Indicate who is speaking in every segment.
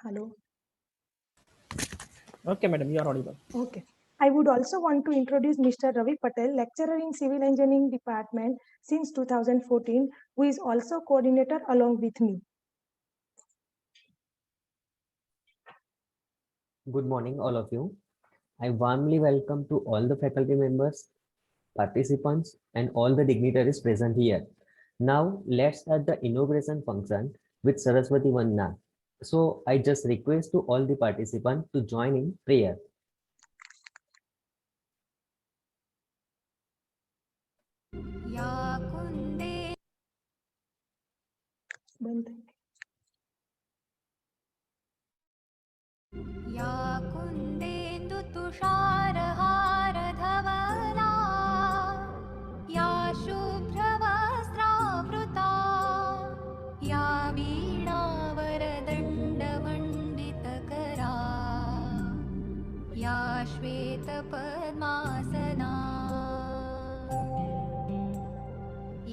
Speaker 1: Hello.
Speaker 2: Okay, madam, you are audible.
Speaker 1: Okay. I would also want to introduce Mr. Ravi Patel, lecturer in Civil Engineering Department since 2014, who is also coordinator along with me.
Speaker 3: Good morning, all of you. I warmly welcome to all the faculty members, participants, and all the dignitaries present here. Now, let's start the inauguration function with Saraswati Vandana. So, I just request to all the participants to join in prayer.
Speaker 4: या कुन्देन्दु तुषारहारधवला या शुभ्रवस्त्रावृता या वीणावरदण्डमण्डितकरा या श्वेतपद्मासना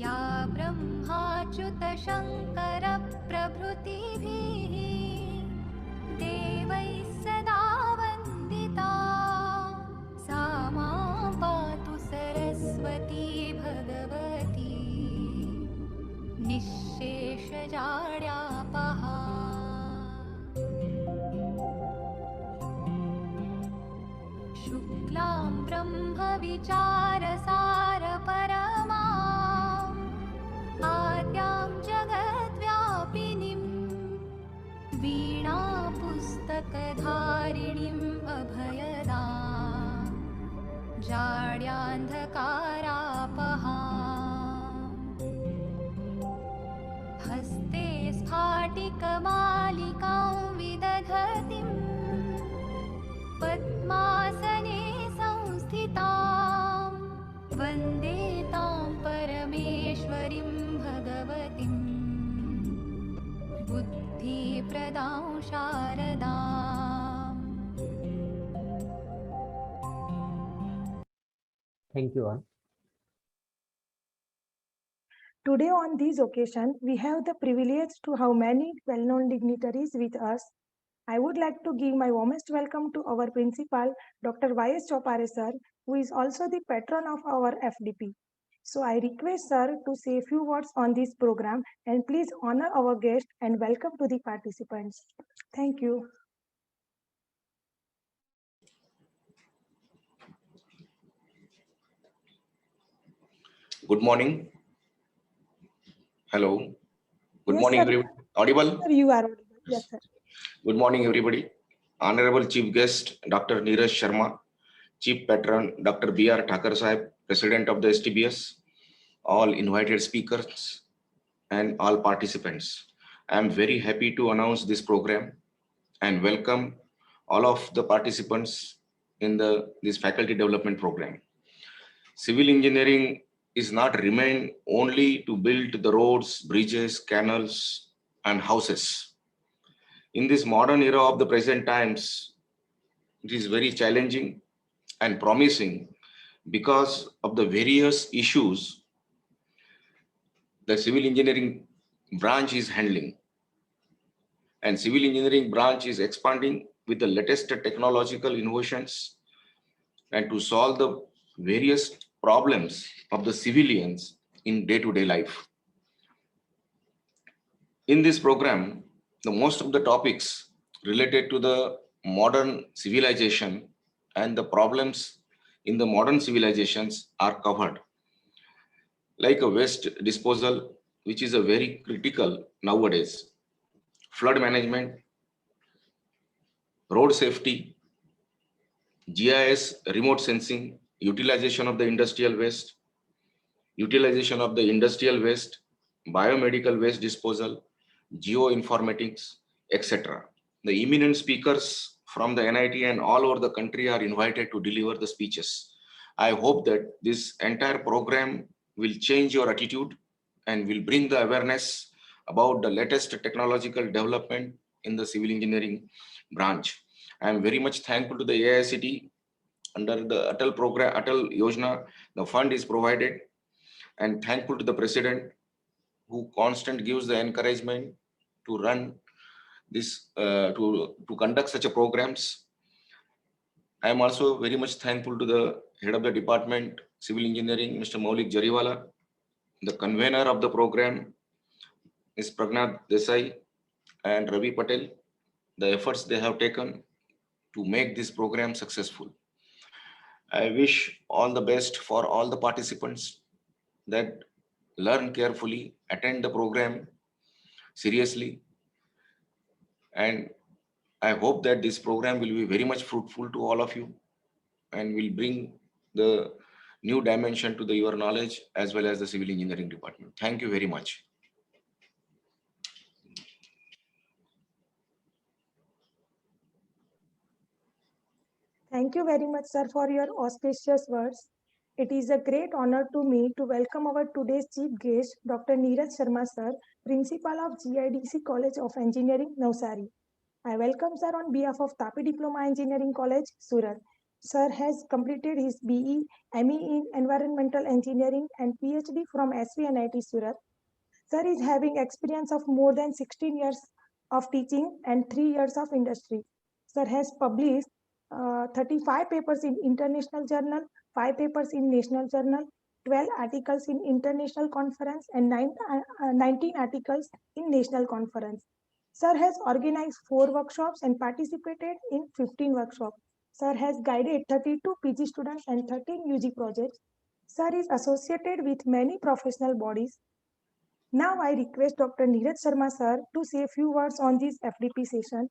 Speaker 4: या ब्रह्माच्युतशङ्करप्रभृतिभिः देवैः सदा वन्दिता सा मां पातु सरस्वती भगवती निःशेषजाड्यापहा शुक्लां ब्रह्मविचारसारपरमा आद्यां जगद्व्यापिनीं वीणा पुस्तकधारिणीम् अभयदा जाड्यान्धकारापहा हस्ते स्फाटिकमालिकां विदधतीं पद्मासने संस्थितां वन्दे तां परमेश्वरीं भगवतीं बुद्धिप्रदां शारदाम्.
Speaker 3: Thank you all.
Speaker 1: Today on this occasion, we have the privilege to have many well-known dignitaries with us. I would like to give my warmest welcome to our principal, Dr. Y.S. Chopare sir, who is also the patron of our FDP. So I request sir to say a few words on this program and please honor our guest and welcome to the participants. Thank you.
Speaker 5: Good morning. Hello. Good
Speaker 1: Yes,
Speaker 5: morning,
Speaker 1: sir.
Speaker 5: everyone. Audible?
Speaker 1: Sir, you are audible. Yes, sir.
Speaker 5: Good morning, everybody. Honorable Chief Guest, Dr. Neeraj Sharma, Chief Patron, Dr. B.R. Thakur Sahib, President of the STBS, all invited speakers, and all participants. I am very happy to announce this program and welcome all of the participants in this faculty development program. Civil engineering is not remain only to build the roads, bridges, canals, and houses. In this modern era of the present times, it is very challenging and promising because of the various issues the civil engineering branch is handling. And civil engineering branch is expanding with the latest technological innovations and to solve the various problems of the civilians in day-to-day life. In this program, the most of the topics related to the modern civilization and the problems in the modern civilizations are covered, like a waste disposal, which is a very critical nowadays, flood management, road safety, GIS, remote sensing, utilization of the industrial waste, biomedical waste disposal, geoinformatics, etc. The eminent speakers from the NIT and all over the country are invited to deliver the speeches. I hope that this entire program will change your attitude and will bring the awareness about the latest technological development in the civil engineering branch. I am very much thankful to the AICT. Under the Atal program, Atal Yojana, the fund is provided, and thankful to the president who constant gives the encouragement to run this to conduct such a programs. I am also very much thankful to the head of the department, Civil Engineering, Mr. Maulik Jariwala, the convener of the program, Ms. Pragna Desai and Ravi Patel, the efforts they have taken to make this program successful. I wish all the best for all the participants that learn carefully, attend the program seriously, and I hope that this program will be very much fruitful to all of you and will bring the new dimension to your knowledge as well as the civil engineering department. Thank you very much.
Speaker 1: Thank you very much, sir, for your auspicious words. It is a great honor to me to welcome our today's chief guest, Dr. Neeraj Sharma, sir, Principal of GIDC College of Engineering, Navsari. I welcome sir on behalf of Tapi Diploma Engineering College, Surat. Sir has completed his BE, ME in Environmental Engineering and PhD from SVNIT Surat. Sir is having experience of more than 16 years of teaching and 3 years of industry. Sir has published 35 papers in international journal, 5 papers in national journal, 12 articles in international conference and 19 articles in national conference. Sir has organized 4 workshops and participated in 15 workshops. Sir has guided 32 PG students and 13 UG projects. Sir is associated with many professional bodies. Now I request Dr. Neeraj Sharma sir to say a few words on this FDP session.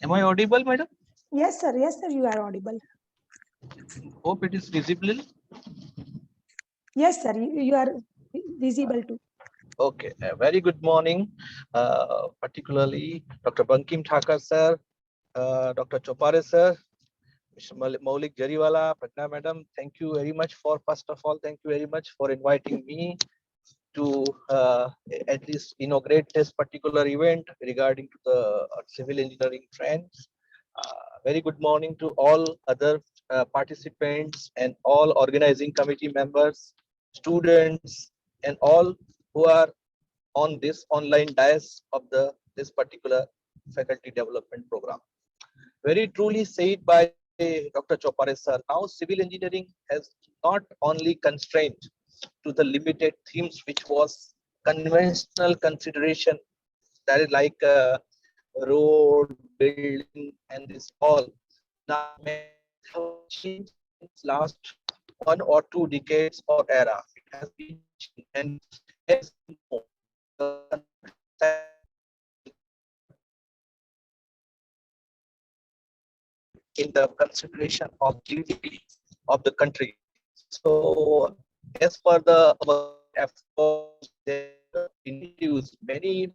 Speaker 2: Am I audible, madam?
Speaker 1: Yes, sir. Yes, sir. You are audible.
Speaker 2: Hope it is visible.
Speaker 1: Yes, sir. You are visible too.
Speaker 2: Okay. Very good morning. Particularly Dr. Bankim Thakur sir, Dr. Chopare sir, Mr. Maulik Jariwala, Pragna madam. Thank you very much for, first of all, thank you very much for inviting me to at least inaugurate this particular event regarding to the civil engineering trends. Very good morning to all other participants and all organizing committee members, students, and all who are on this online dais of this particular faculty development program. Very truly said by Dr. Chopare sir, now civil engineering has not only constrained to the limited themes which was conventional consideration, that is like road, building, and this all. Now have changed since last 1 or 2 decades or era. It has been changed, and as you know, in the consideration of GDP of the country. So as per our efforts, many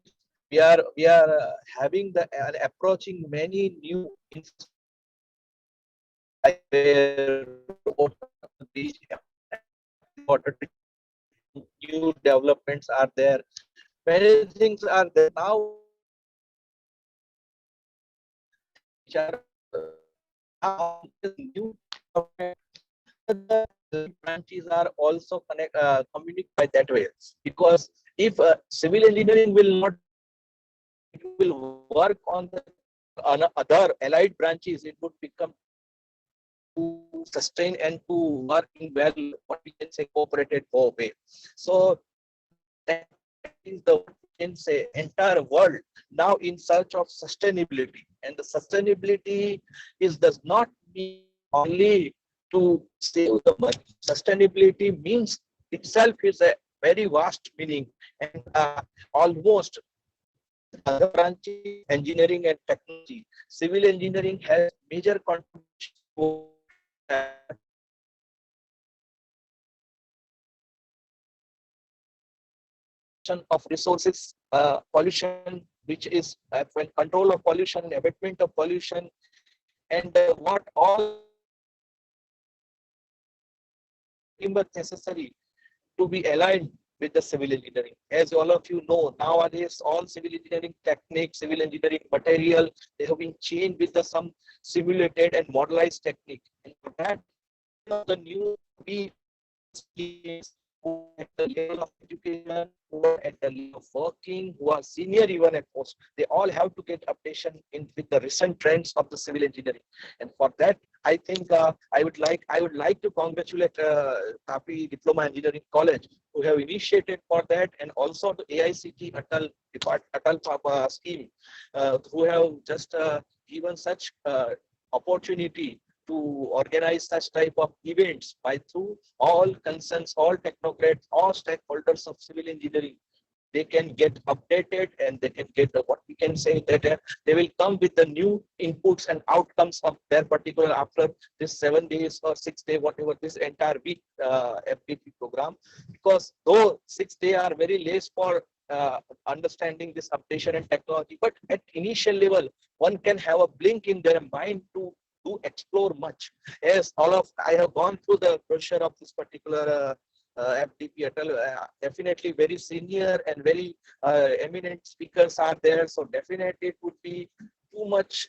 Speaker 2: we are having the approaching many new new developments are there. Many things are there now which are new branches are also communicate by that way, because if civil engineering will not, it will work on the other allied branches, it would become to sustain and to work in well, what we can say, cooperated way. So that is the, can say, entire world now in search of sustainability, and the sustainability does not mean only to save the money. Sustainability means itself is a very vast meaning, and almost other branches, engineering and technology, civil engineering has major contribution to of resources, pollution, which is control of pollution, abatement of pollution, and what all necessary to be aligned with the civil engineering. As all of you know, nowadays all civil engineering techniques, civil engineering material, they have been changed with some simulated and modelized technique. And for that, the new schemes who are at the level of education, who are at the level of working, who are senior even at post, they all have to get updation in with the recent trends of the civil engineering. And for that, I think I would like to congratulate TAPI Diploma Engineering College who have initiated for that, and also the AICT Atal scheme who have just given such opportunity to organize such type of events by through all concerns, all technocrats, all stakeholders of civil engineering. They can get updated and they can get what we can say that they will come with the new inputs and outcomes of their particular after this 7 days or 6 day, whatever this entire week FDP program. Because though 6 days are very less for understanding this updation and technology, but at initial level, one can have a blink in their mind to explore much. As I have gone through the brochure of this particular FDP Atal, definitely very senior and very eminent speakers are there. So definitely it would be too much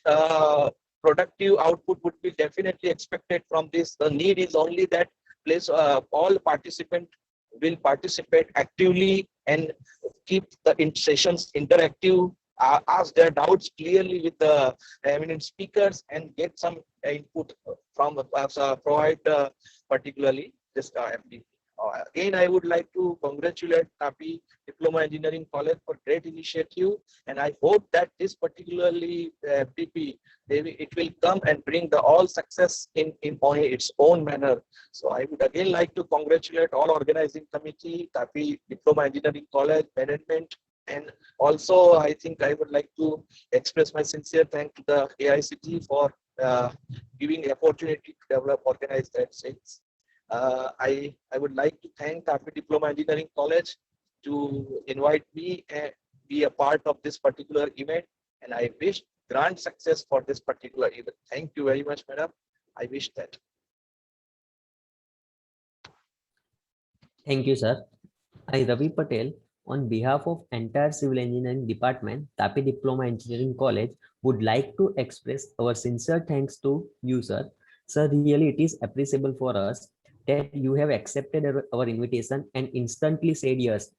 Speaker 2: productive output would be definitely expected from this. The need is only that place all participants will participate actively and keep the sessions interactive, ask their doubts clearly with the eminent speakers and get some input from provide particularly this FDP. Again, I would like to congratulate TAPI Diploma Engineering College for great initiative, and I hope that this particularly FDP, it will come and bring the all success in its own manner. So I would again like to congratulate all organizing committee, TAPI Diploma Engineering College management, and also I think I would like to express my sincere thanks to the AICT for giving the opportunity to develop organized sales. I would like to thank TAPI Diploma Engineering College to invite me and be a part of this particular event, and I wish grand success for this particular event. Thank you very much, madam. I wish that.
Speaker 3: Thank you, sir. I, Ravi Patel, on behalf of entire Civil Engineering Department, TAPI Diploma Engineering College, would like to express our sincere thanks to you, sir. Sir, really it is appreciable for us that you have accepted our invitation and instantly said yes.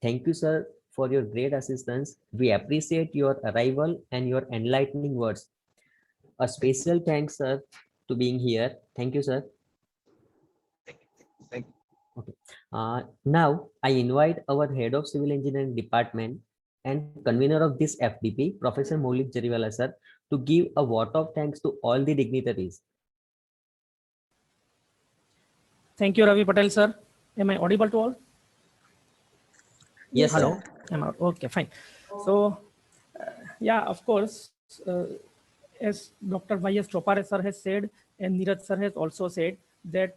Speaker 3: Thank you, sir, for your great assistance. We appreciate your arrival and your enlightening words. A special thanks, sir, to being here. Thank you, sir.
Speaker 2: Thank you.
Speaker 3: Okay. Now I invite our head of Civil Engineering Department and convener of this FDP, Professor Maulik Jariwala, sir, to give a vote of thanks to all the dignitaries.
Speaker 6: Thank you, Ravi Patel, sir. Am I audible to all?
Speaker 3: Yes,
Speaker 6: Hello.
Speaker 3: sir.
Speaker 6: I'm out. Okay, fine. So, yeah, of course, as Dr. Y.S. Chopare sir has said, and Neeraj sir has also said that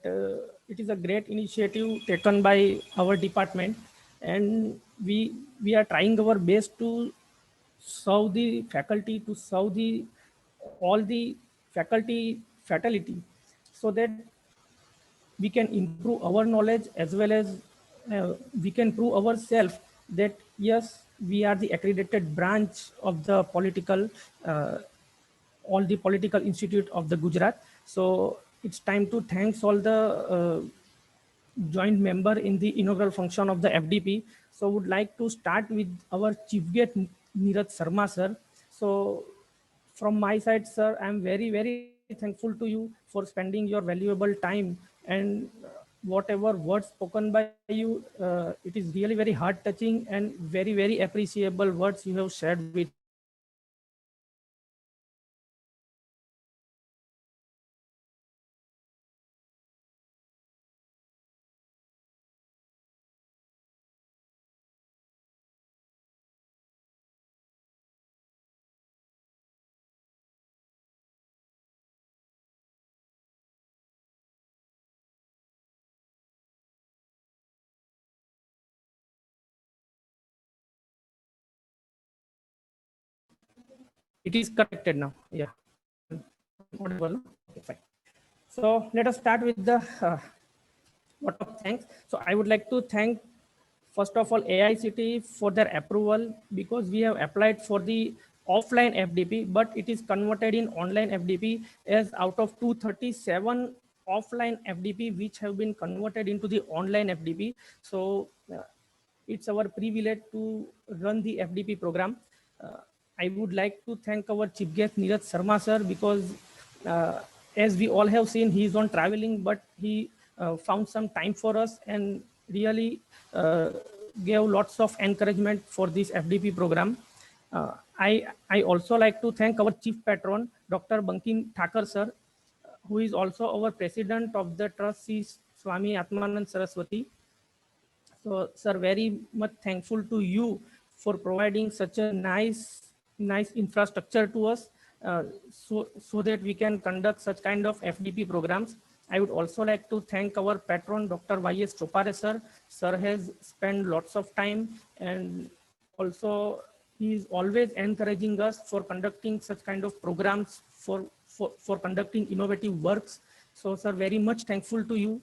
Speaker 6: it is a great initiative taken by our department, and we are trying our best to serve the faculty, to serve all the faculty fatality, so that we can improve our knowledge as well as we can prove ourselves that yes, we are the accredited branch of the political all the political institute of the Gujarat. So it's time to thanks all the joint member in the inaugural function of the FDP. So would like to start with our chief guest Neeraj Sharma sir. So from my side, sir, I'm very, very thankful to you for spending your valuable time, and whatever words spoken by you, it is really very heart touching and very, very appreciable words you have shared with It is connected now. Yeah. Audible. Okay, fine. So let us start with the vote of thanks. So I would like to thank first of all, AICTE for their approval, because we have applied for the offline FDP, but it is converted in online FDP, as out of 237 offline FDP which have been converted into the online FDP. So it's our privilege to run the FDP program. I would like to thank our chief guest Neeraj Sharma sir, because as we all have seen, he is on traveling, but he found some time for us and really gave lots of encouragement for this FDP program. I also like to thank our chief patron, Dr. Bankim Thakur sir, who is also our president of the trust, Swami Atmanand Saraswati. So, sir, very much thankful to you for providing such a nice infrastructure to us, so that we can conduct such kind of FDP programs. I would also like to thank our patron, Dr. Y.S. Chopare sir. Sir has spent lots of time, and also he is always encouraging us for conducting such kind of programs, for conducting innovative works. So, sir, very much thankful to you.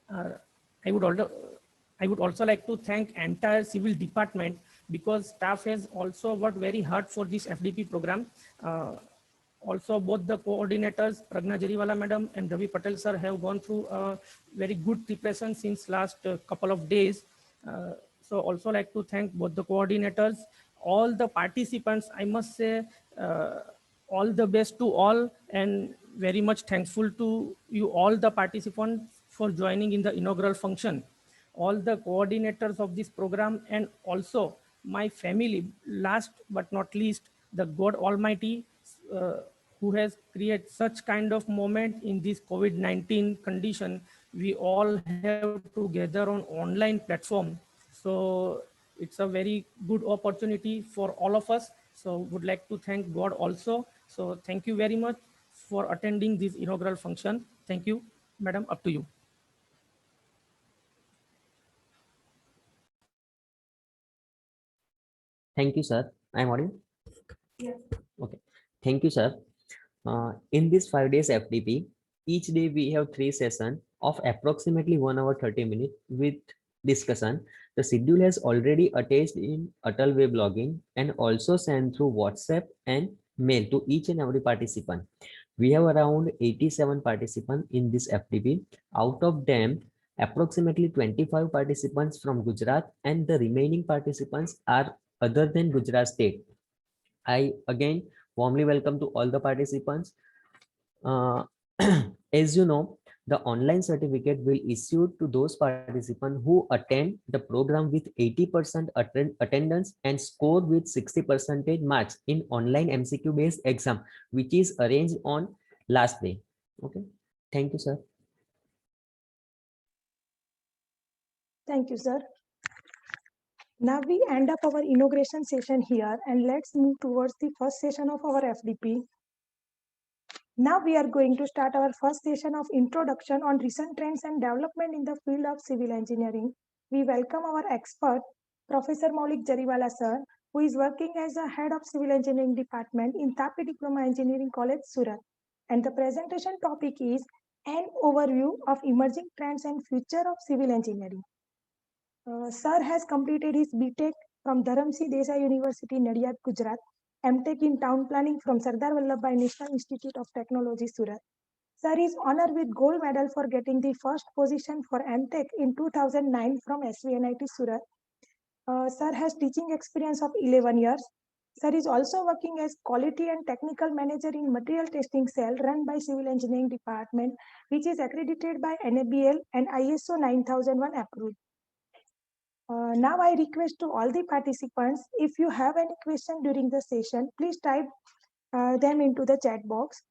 Speaker 6: I would also like to thank entire civil department, because staff has also worked very hard for this FDP program. Also, both the coordinators, Pragna Jariwala madam and Ravi Patel sir, have gone through a very good preparation since last couple of days. So also like to thank both the coordinators, all the participants. I must say all the best to all, and very much thankful to you all the participants for joining in the inaugural function. All the coordinators of this program, and also my family, last but not least, the God Almighty, who has created such kind of moment in this COVID-19 condition. We all have to gather on online platform. So it's a very good opportunity for all of us. So would like to thank God also. So thank you very much for attending this inaugural function. Thank you, madam. Up to you.
Speaker 3: Thank you, sir. I'm audible?
Speaker 1: Yes.
Speaker 3: Okay. Thank you, sir. In this 5 days FDP, each day we have 3 sessions of approximately 1 hour 30 minutes with discussion. The schedule has already attached in Atal Web login and also sent through WhatsApp and mail to each and every participant. We have around 87 participants in this FDP. Out of them, approximately 25 participants from Gujarat, and the remaining participants are other than Gujarat state. I again warmly welcome to all the participants. As you know, the online certificate will issue to those participants who attend the program with 80% attendance and score with 60% marks in online MCQ based exam, which is arranged on last day. Okay. Thank you, sir.
Speaker 1: Thank you, sir. Now we end up our inauguration session here, and let's move towards the first session of our FDP. Now we are going to start our first session of introduction on recent trends and development in the field of civil engineering. We welcome our expert, Professor Maulik Jariwala sir, who is working as a head of civil engineering department in Tapi Diploma Engineering College, Surat. And the presentation topic is an overview of emerging trends and future of civil engineering. Sir has completed his BTech from Dharamsi Desai University, Nadiad, Gujarat, MTech in Town Planning from Sardar Vallabhbhai National Institute of Technology, Surat. Sir is honored with gold medal for getting the first position for MTech in 2009 from SVNIT, Surat. Sir has teaching experience of 11 years. Sir is also working as quality and technical manager in material testing cell run by Civil Engineering Department, which is accredited by NABL and ISO 9001 approved. Now I request to all the participants, if you have any question during the session, please type them into the chat box.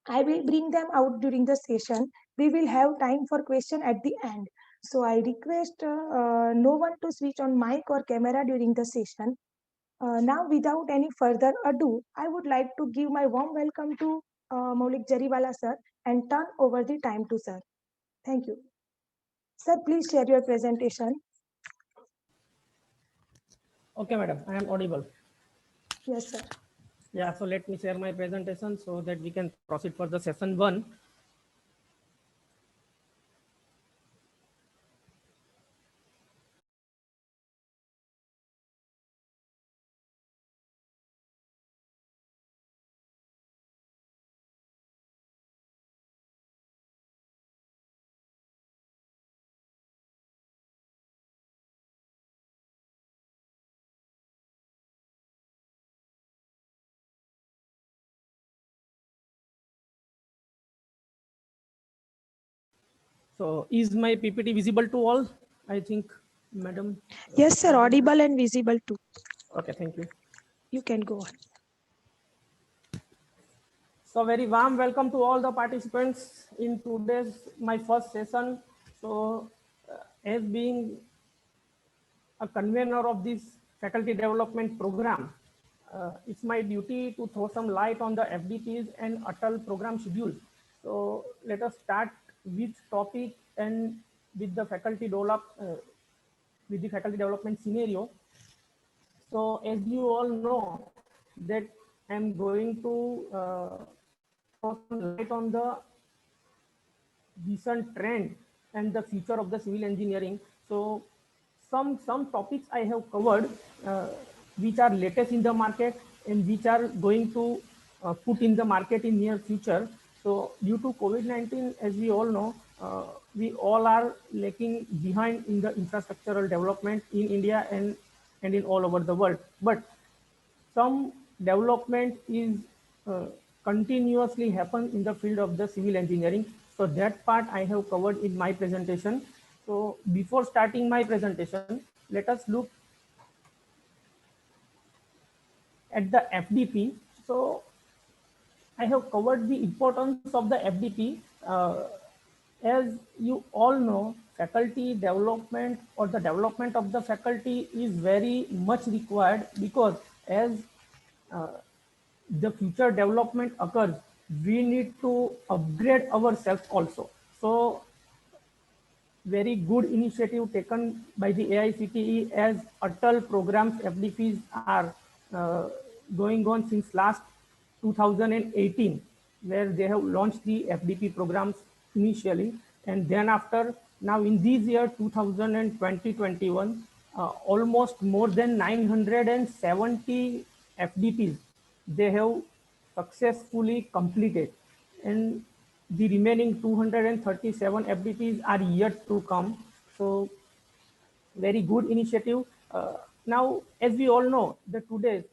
Speaker 1: I will bring them out during the session. We will have time for question at the end. So I request no one to switch on mic or camera during the session. Now without any further ado, I would like to give my warm welcome to Maulik Jariwala sir and turn over the time to sir. Thank you. Sir, please share your presentation.
Speaker 6: Okay, madam, I am audible.
Speaker 1: Yes, sir.
Speaker 6: Yeah, so let me share my presentation so that we can proceed for the session 1. So is my PPT visible to all? I think, madam.
Speaker 1: Yes, sir, audible and visible too.
Speaker 6: Okay, thank you.
Speaker 1: You can go on.
Speaker 6: So very warm welcome to all the participants in today's my first session. So as being a convener of this faculty development program, it's my duty to throw some light on the FDPs and Atal program schedule. So let us start with topic and with the with the faculty development scenario. So as you all know that I'm going to throw some light on the recent trend and the future of the civil engineering. So some topics I have covered which are latest in the market and which are going to put in the market in near future. So due to COVID-19, as we all know, we all are lacking behind in the infrastructural development in India and in all over the world. But some development is continuously happen in the field of the civil engineering. So that part I have covered in my presentation. So before starting my presentation, let us look at the FDP. So I have covered the importance of the FDP. As you all know, faculty development or the development of the faculty is very much required, because as uh, the future development occurs, we need to upgrade ourselves also. So very good initiative taken by the AICTE, as Atal programs FDPs are going on since last 2018, where they have launched the FDP programs initially, and then after, now in this year 2020-21, almost more than 970 FDPs they have successfully completed, and the remaining 237 FDPs are yet to come. So very good initiative. Now, as we all know, that today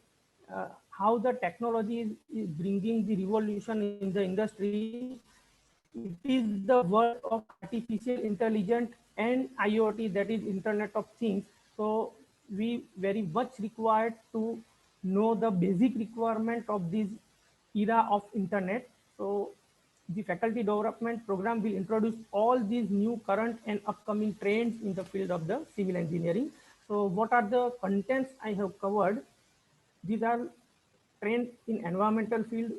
Speaker 6: how the technology is bringing the revolution in the industry, it is the world of artificial intelligence and IoT, that is Internet of Things. So we very much required to know the basic requirement of this era of internet. So the faculty development program will introduce all these new current and upcoming trends in the field of the civil engineering. So what are the contents I have covered? These are trend in environmental field,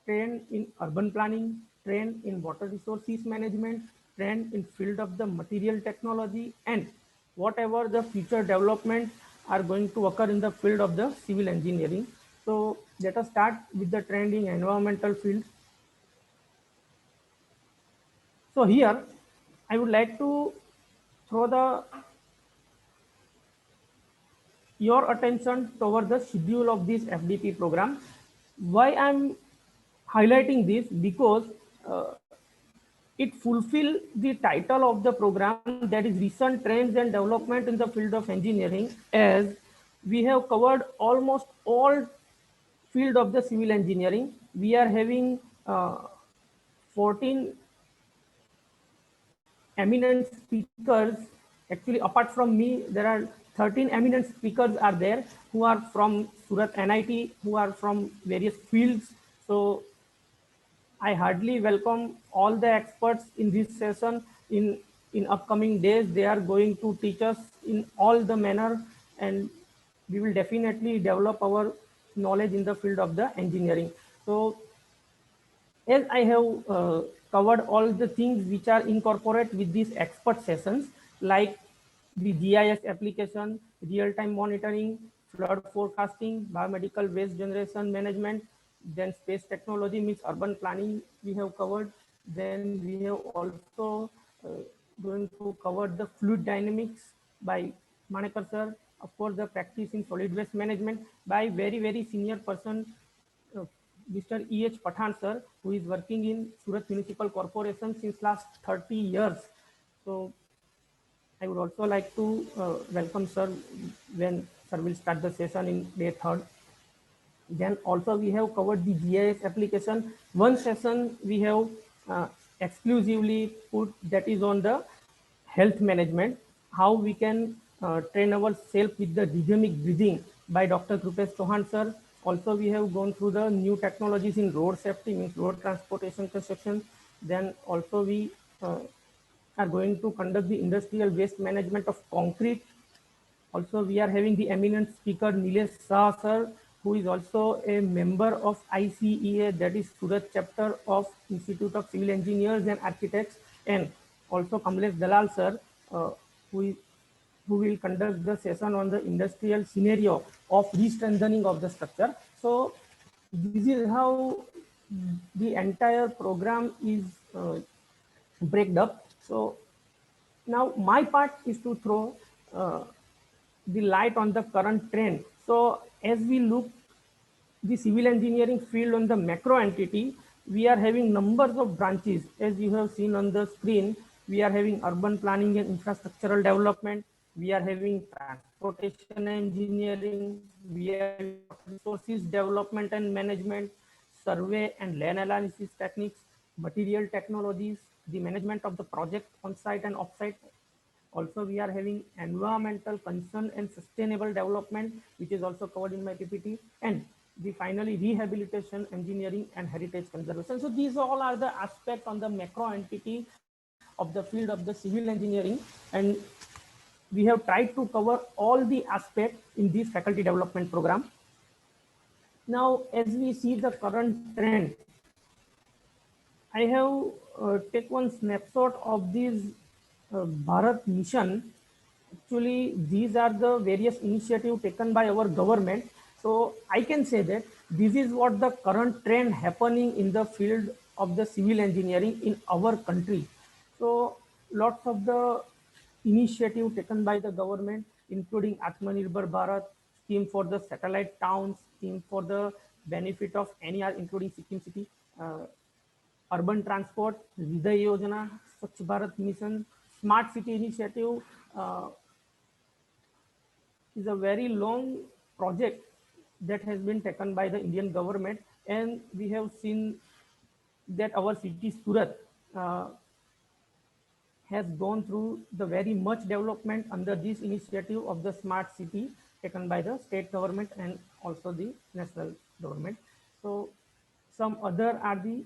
Speaker 6: trend in urban planning, trend in water resources management, trend in field of the material technology, and whatever the future development are going to occur in the field of the civil engineering. So let us start with the trend in environmental field. So here I would like to throw your attention toward the schedule of this FDP program. Why I'm highlighting this? Because it fulfill the title of the program, that is recent trends and development in the field of engineering, as we have covered almost all field of the civil engineering. We are having 14 eminent speakers. Actually, apart from me, there are 13 eminent speakers are there, who are from Surat NIT, who are from various fields. So I hardly welcome all the experts in this session. In upcoming days, they are going to teach us in all the manner, and we will definitely develop our knowledge in the field of the engineering. So as I have covered all the things which are incorporated with these expert sessions, like the GIS application, real-time monitoring, flood forecasting, biomedical waste generation management, then space technology means urban planning we have covered. Then we have also going to cover the fluid dynamics by Manekar sir. Of course, the practice in solid waste management by very senior person, Mr. E.H. Pathan sir, who is working in Surat Municipal Corporation since last 30 years. So I would also like to welcome sir when sir will start the session in day 3rd. Then also we have covered the GIS application. One session we have exclusively put that is on the health management, how we can train ourselves with the rhythmic breathing by Dr. Krupesh Chauhan sir. Also, we have gone through the new technologies in road safety, means road transportation construction. Then also we are going to conduct the industrial waste management of concrete. Also, we are having the eminent speaker Nilesh Shah sir, who is also a member of ICEA, that is Surat chapter of Institute of Civil Engineers and Architects, and also Kamlesh Dalal sir, uh, who is who will conduct the session on the industrial scenario of re-strengthening of the structure. So this is how the entire program is breaked up. So now my part is to throw uh, the light on the current trend. So as we look the civil engineering field on the macro entity, we are having numbers of branches. As you have seen on the screen, we are having urban planning and infrastructural development. We are having transportation engineering. We are having resources development and management, survey and land analysis techniques, material technologies, the management of the project on site and off site. Also, we are having environmental concern and sustainable development, which is also covered in my PPT, and the finally rehabilitation, engineering, and heritage conservation. So these all are the aspects on the macro entity of the field of the civil engineering, and we have tried to cover all the aspects in this faculty development program. Now, as we see the current trend, I have take one snapshot of this Bharat mission. Actually, these are the various initiatives taken by our government. So I can say that this is what the current trend happening in the field of the civil engineering in our country. So lots of the initiative taken by the government, including Atmanirbhar Bharat, scheme for the satellite towns, scheme for the benefit of NER, including Sikkim City, urban transport, Hriday Yojana, Swachh Bharat Mission, Smart City Initiative is a very long project that has been taken by the Indian government, and we have seen that our city Surat has gone through the very much development under this initiative of the smart city taken by the state government and also the national government. So some other are the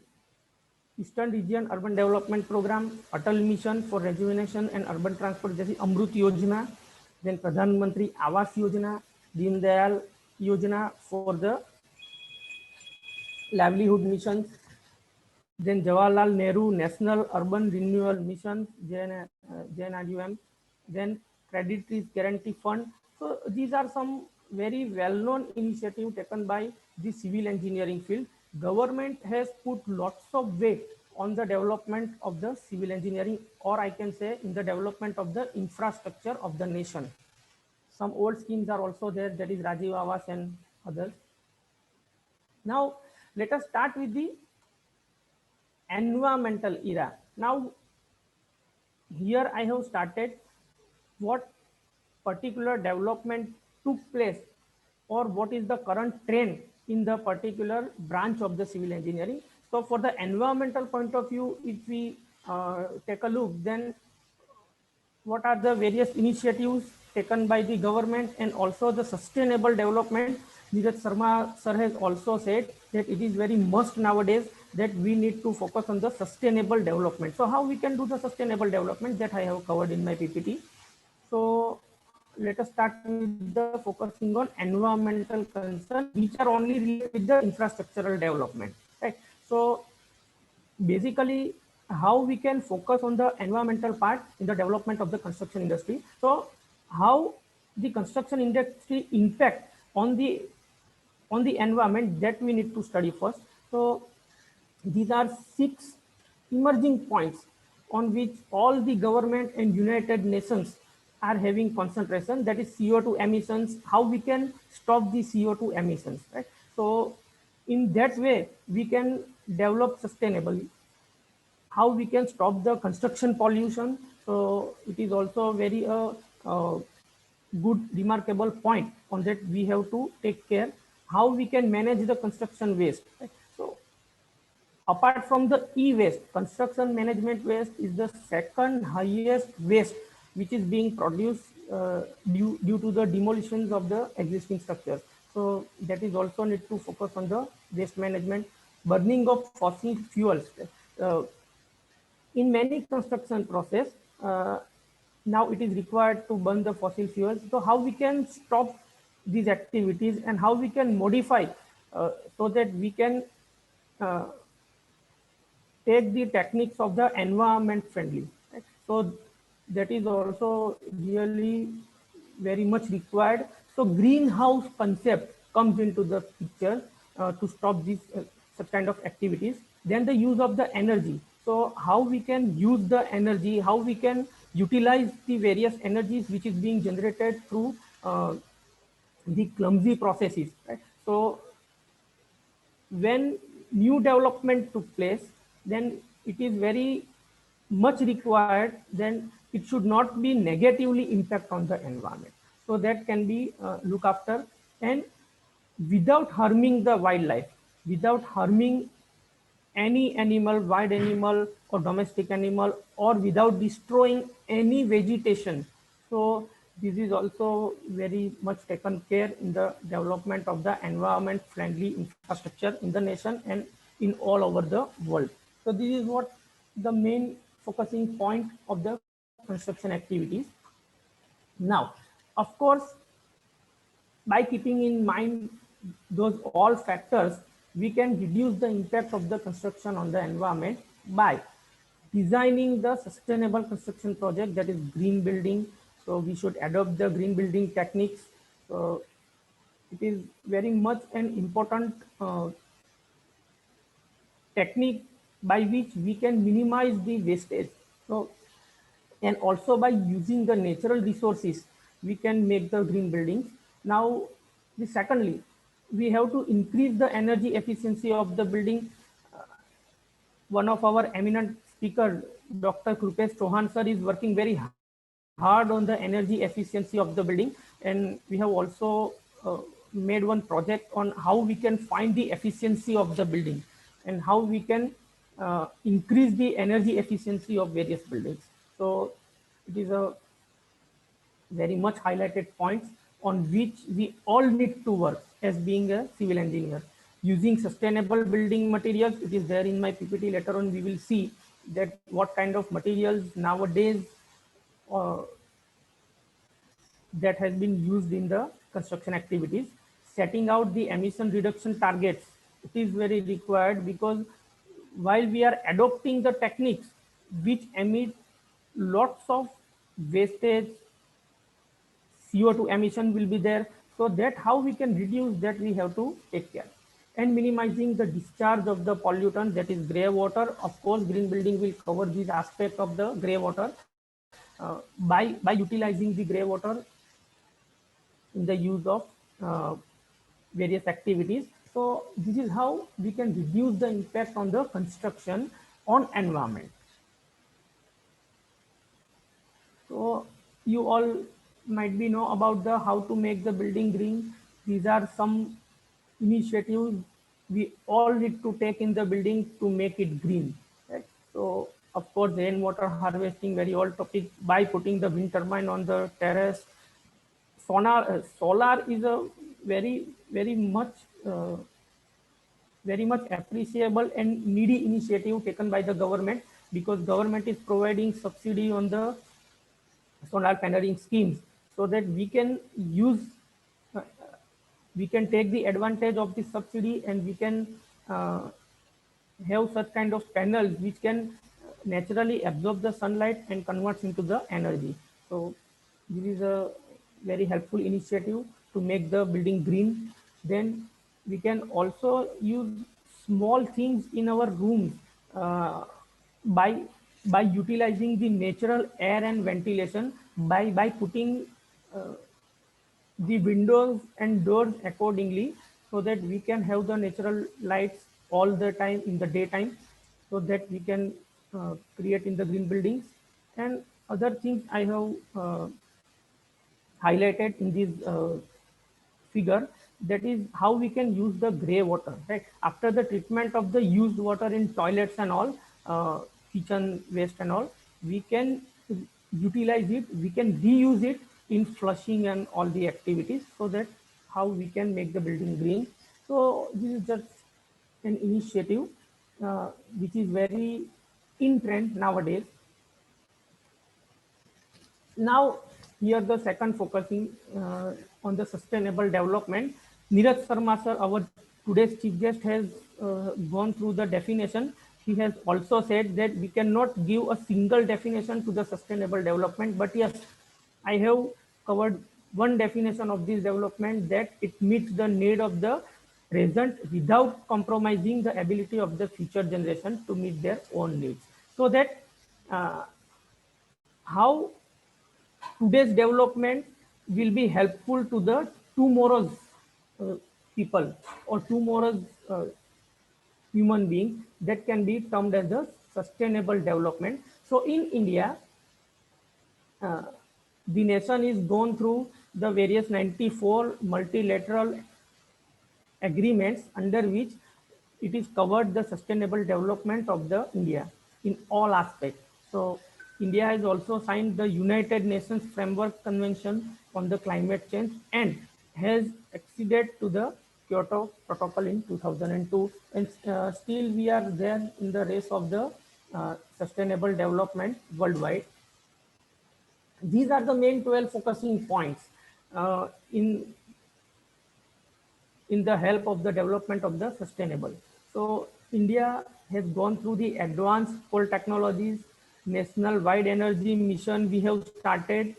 Speaker 6: Eastern Region Urban Development Program, Atal Mission for Rejuvenation and Urban Transport, जैसे अमृत योजना, then प्रधानमंत्री आवास योजना, दीन दयाल योजना for the livelihood missions, then Jawaharlal Nehru National Urban Renewal Mission, JNRUM, then Credit Risk Guarantee Fund. So these are some very well-known initiatives taken by the civil engineering field. Government has put lots of weight on the development of the civil engineering, or I can say in the development of the infrastructure of the nation. Some old schemes are also there, that is Rajiv Awas and others. Now, let us start with the environmental era. Now, here I have started what particular development took place or what is the current trend in the particular branch of the civil engineering. So for the environmental point of view, if we take a look, then what are the various initiatives taken by the government and also the sustainable development. Neeraj Sharma sir has also said that it is very must nowadays that we need to focus on the sustainable development. So how we can do the sustainable development, that I have covered in my PPT. So let us start with the focusing on environmental concerns, which are only related with the infrastructural development, right? So basically how we can focus on the environmental part in the development of the construction industry. So how the construction industry impact on the environment, that we need to study first. So these are 6 emerging points on which all the government and United Nations are having concentration, that is CO2 emissions, how we can stop the CO2 emissions, right? So in that way we can develop sustainably. How we can stop the construction pollution, so it is also very good remarkable point on that we have to take care. How we can manage the construction waste, right? So apart from the e-waste, construction management waste is the second highest waste which is being produced due to the demolitions of the existing structures. So that is also need to focus on the waste management. Burning of fossil fuels. Uh, in many construction process, now it is required to burn the fossil fuels. So how we can stop these activities and how we can modify so that we can uh, take the techniques of the environment friendly. Right? So that is also really very much required. So greenhouse concept comes into the picture to stop these such kind of activities. Then the use of the energy. So how we can use the energy, how we can utilize the various energies which is being generated through the clumsy processes. Right? So when new development took place, then it is very much required, then it should not be negatively impact on the environment. So that can be looked after, and without harming the wildlife, without harming any animal, wild animal or domestic animal, or without destroying any vegetation. So this is also very much taken care in the development of the environment friendly infrastructure in the nation and in all over the world. So this is what the main focusing point of the construction activities. Now, of course, by keeping in mind those all factors, we can reduce the impact of the construction on the environment by designing the sustainable construction project, that is green building. So we should adopt the green building techniques. So it is very much an important technique by which we can minimize the wastage. So, and also by using the natural resources, we can make the green buildings. Now, secondly, we have to increase the energy efficiency of the building. One of our eminent speaker, Dr. Krupesh Chauhan sir, is working very hard on the energy efficiency of the building. And we have also made one project on how we can find the efficiency of the building and how we can increase the energy efficiency of various buildings. So it is a very much highlighted points on which we all need to work as being a civil engineer. Using sustainable building materials, it is there in my PPT. Later on, we will see that what kind of materials nowadays that has been used in the construction activities. Setting out the emission reduction targets, it is very required, because while we are adopting the techniques which emit lots of wastage, CO2 emission will be there. So that how we can reduce that, we have to take care. And minimizing the discharge of the pollutant, that is grey water. Of course, green building will cover this aspect of the grey water by utilizing the grey water in the use of various activities. So this is how we can reduce the impact on the construction on environment. So you all might be know about the how to make the building green. These are some initiatives we all need to take in the building to make it green. Right? So of course, rainwater harvesting, very old topic, by putting the wind turbine on the terrace. Solar is a very much appreciable and needy initiative taken by the government, because government is providing subsidy on the solar paneling schemes, so that we can use we can take the advantage of this subsidy, and we can have such kind of panels which can naturally absorb the sunlight and converts into the energy. So this is a very helpful initiative to make the building green. Then we can also use small things in our rooms by utilizing the natural air and ventilation, by putting the windows and doors accordingly, so that we can have the natural lights all the time in the daytime, so that we can create in the green buildings. And other things I have highlighted in this figure, that is how we can use the gray water, right? After the treatment of the used water in toilets and all, kitchen waste and all, we can utilize it, we can reuse it in flushing and all the activities, so that how we can make the building green. So this is just an initiative which is very in trend nowadays. Now, here the second focusing on the sustainable development. Neeraj Sharma sir, our today's chief guest, has gone through the definition. He has also said that we cannot give a single definition to the sustainable development, but yes, I have covered one definition of this development, that it meets the need of the present without compromising the ability of the future generation to meet their own needs. So that how today's development will be helpful to the tomorrow's people or tomorrow's human being, that can be termed as the sustainable development. So in India, the nation is gone through the various 94 multilateral agreements under which it is covered the sustainable development of the India in all aspects. So India has also signed the United Nations Framework Convention on the Climate Change and has acceded to the Kyoto Protocol in 2002. And still we are there in the race of the sustainable development worldwide. These are the main 12 focusing points in the help of the development of the sustainable. So India has gone through the advanced coal technologies, national wide energy mission we have started,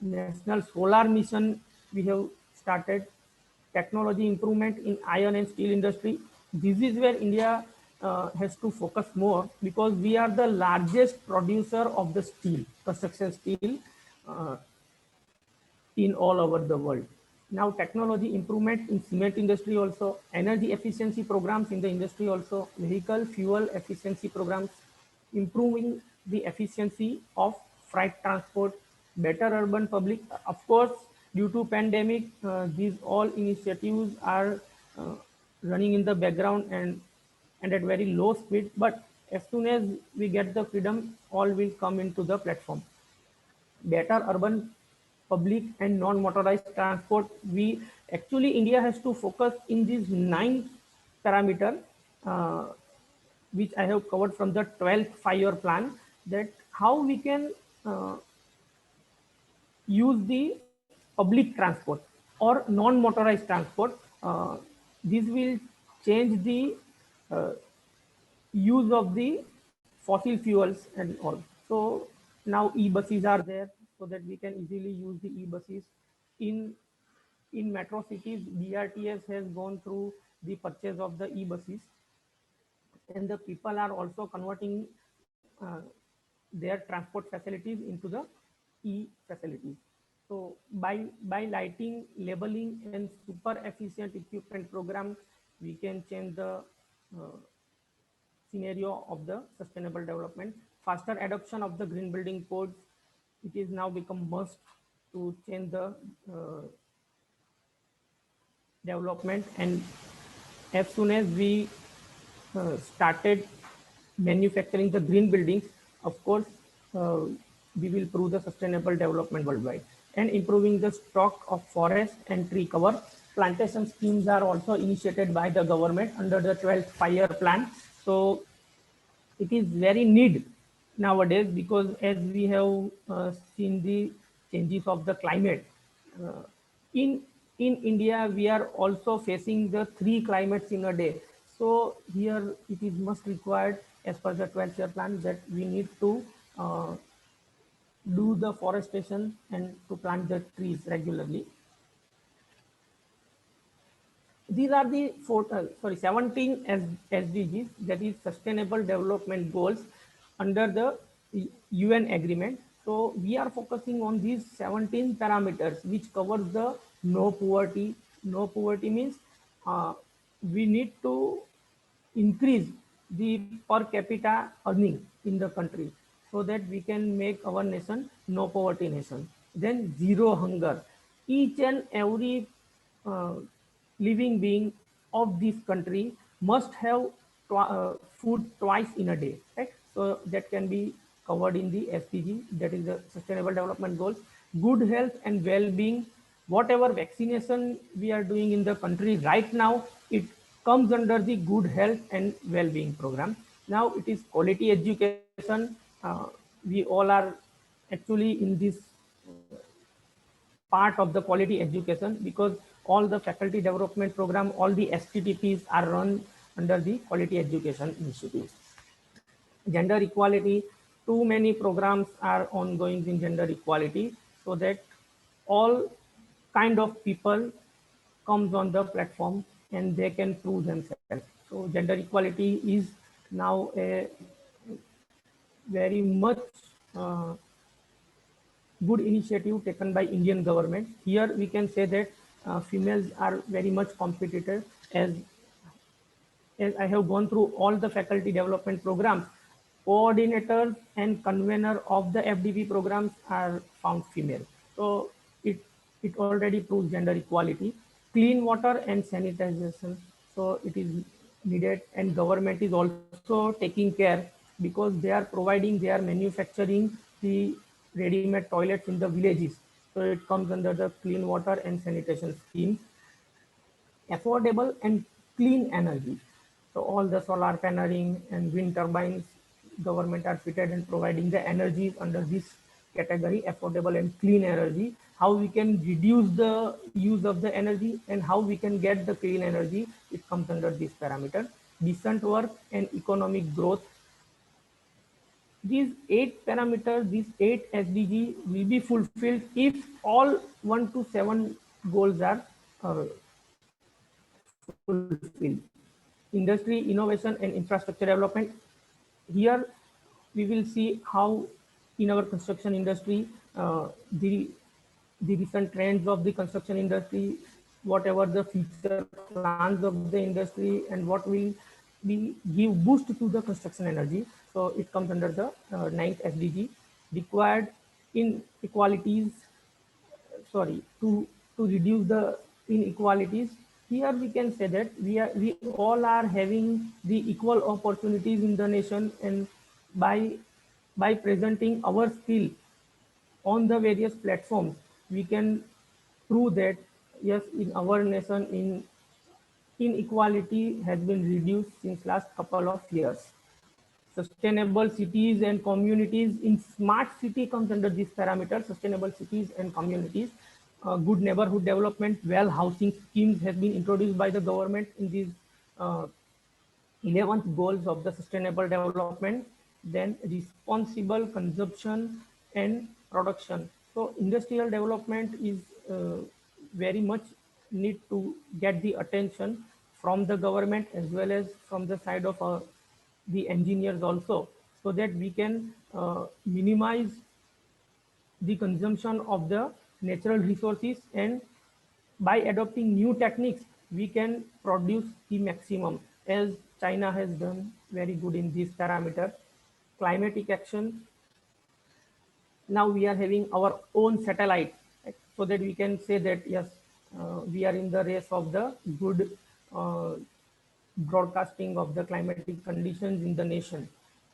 Speaker 6: national solar mission we have started, technology improvement in iron and steel industry. This is where India has to focus more, because we are the largest producer of the steel, construction steel in all over the world. Now technology improvement in cement industry also, energy efficiency programs in the industry also, vehicle fuel efficiency programs, improving the efficiency of freight transport, better urban public. Of course, due to pandemic, these all initiatives are running in the background and at very low speed, but as soon as we get the freedom, all will come into the platform. Better urban public and non-motorized transport. We actually, India has to focus in these 9 parameters, which I have covered from the 12th 5-year plan, that how we can use the public transport or non-motorized transport. This will change the use of the fossil fuels and all. So now e-buses are there, so that we can easily use the e-buses. In metro cities, BRTS has gone through the purchase of the e-buses, and the people are also converting their transport facilities into the e-facilities. So by lighting, labeling, and super efficient equipment program, we can change the scenario of the sustainable development. Faster adoption of the green building codes, it is now become must to change the development. And as soon as we started manufacturing the green buildings, of course, we will prove the sustainable development worldwide. And improving the stock of forest and tree cover. Plantation schemes are also initiated by the government under the 12th 5-year plan. So it is very need nowadays, because as we have seen the changes of the climate in India, we are also facing the 3 climates in a day. So here it is must required, as per the 12th year plan, that we need to do the forestation and to plant the trees regularly. These are the 17 SDGs, that is Sustainable Development Goals under the UN agreement. So we are focusing on these 17 parameters, which covers the no poverty. No poverty means we need to increase the per capita earning in the country, so that we can make our nation no poverty nation. Then zero hunger. Each and every living being of this country must have food twice in a day, right? So that can be covered in the SDG, that is the Sustainable Development Goals. Good health and well-being, whatever vaccination we are doing in the country right now, it comes under the good health and well-being program. Now it is quality education. We all are actually in this part of the quality education, because all the faculty development program, all the STTPs are run under the quality education initiative. Gender equality, too many programs are ongoing in gender equality, so that all kind of people comes on the platform and they can prove themselves. So gender equality is now a very much uh, good initiative taken by Indian government. Here we can say that females are very much competitive, as I have gone through all the faculty development programs. Coordinators and convener of the FDP programs are found female. So it already proves gender equality. Clean water and sanitization. So it is needed, and government is also taking care, because they are providing, they are manufacturing the ready-made toilets in the villages. So it comes under the clean water and sanitation scheme. Affordable and clean energy. So all the solar paneling and wind turbines, government are fitted and providing the energies under this category, affordable and clean energy. How we can reduce the use of the energy and how we can get the clean energy, it comes under this parameter. Decent work and economic growth. These 8 parameters, these 8 SDG will be fulfilled if all 1 to 7 goals are fulfilled. Industry, innovation, and infrastructure development. Here we will see how in our construction industry, the recent trends of the construction industry, whatever the future plans of the industry, and what will be give boost to the construction energy. So it comes under the 9th SDG. Required inequalities, to reduce the inequalities. Here we can say that we all are having the equal opportunities in the nation, and by presenting our skill on the various platforms, we can prove that yes, in our nation, inequality has been reduced since last couple of years. Sustainable cities and communities. In smart city comes under this parameter, sustainable cities and communities. Good neighborhood development, well housing schemes has been introduced by the government in these 11th goals of the sustainable development. Then responsible consumption and production. So industrial development is very much need to get the attention from the government as well as from the side of the engineers also, so that we can minimize the consumption of the natural resources, and by adopting new techniques we can produce the maximum, as China has done very good in this parameter. Climatic action. Now we are having our own satellite, right? So that we can say that yes, we are in the race of the good broadcasting of the climatic conditions in the nation.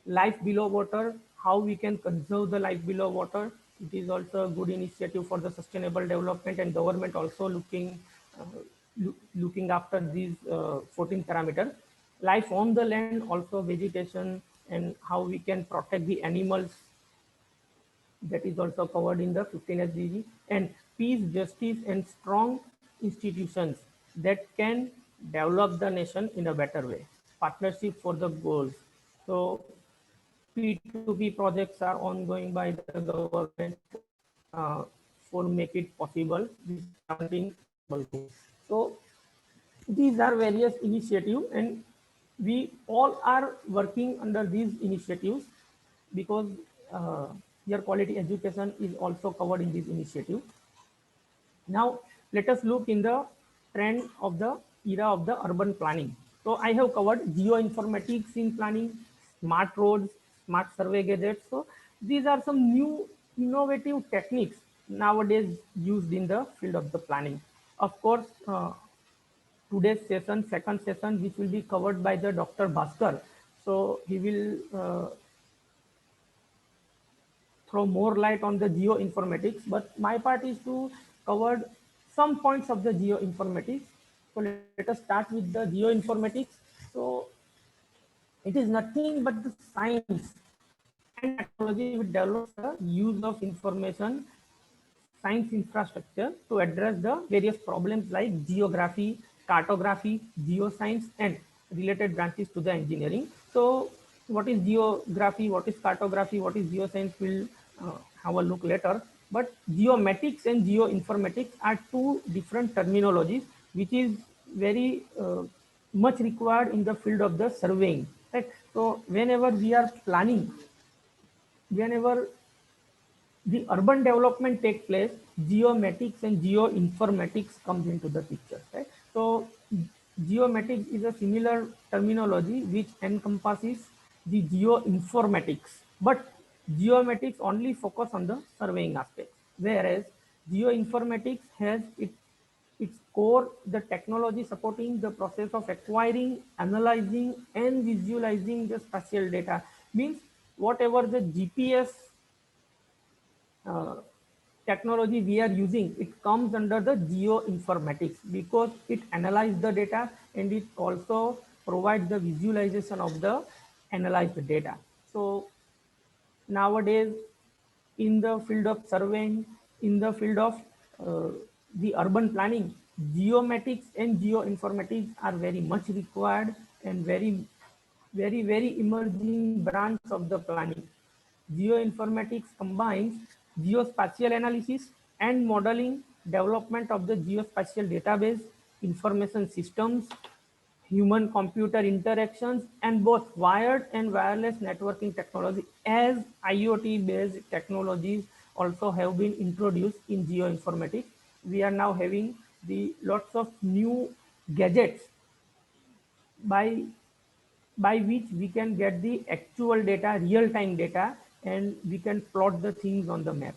Speaker 6: Life below water, how we can conserve the life below water. It is also a good initiative for the sustainable development, and government also looking after these 14 parameters. Life on the land, also vegetation, and how we can protect the animals, that is also covered in the 15 SDG. And peace, justice, and strong institutions that can develop the nation in a better way. Partnership for the goals. So P2P projects are ongoing by the government for make it possible. So these are various initiatives, and we all are working under these initiatives, because your quality education is also covered in this initiative. Now let us look in the trend of the era of the urban planning. So I have covered geoinformatics in planning, smart roads, smart survey gadgets. So these are some new innovative techniques nowadays used in the field of the planning. Of course, today's session, second session, which will be covered by the Dr. Bhaskar. So he will throw more light on the geoinformatics, but my part is to cover some points of the geoinformatics. So let us start with the geoinformatics. So it is nothing but the science and technology which develops the use of information science infrastructure to address the various problems like geography, cartography, geoscience, and related branches to the engineering. So what is geography, what is cartography, what is geoscience, we'll have a look later. But geomatics and geoinformatics are two different terminologies which is very much required in the field of the surveying. Right? So whenever we are planning, whenever the urban development take place, geomatics and geoinformatics comes into the picture, right? So geomatics is a similar terminology which encompasses the geoinformatics, but geomatics only focus on the surveying aspect, whereas geoinformatics has its core the technology supporting the process of acquiring, analyzing, and visualizing the spatial data. Means whatever the GPS technology we are using, it comes under the geoinformatics because it analyzes the data and it also provides the visualization of the analyzed data. So nowadays in the field of surveying, in the field of the urban planning, geomatics and geoinformatics are very much required and very emerging branch of the planning. Geoinformatics combines geospatial analysis and modeling, development of the geospatial database, information systems, human computer interactions, and both wired and wireless networking technology as IoT based technologies also have been introduced in geoinformatics. We are now having the lots of new gadgets by which we can get the actual data, real-time data, and we can plot the things on the map.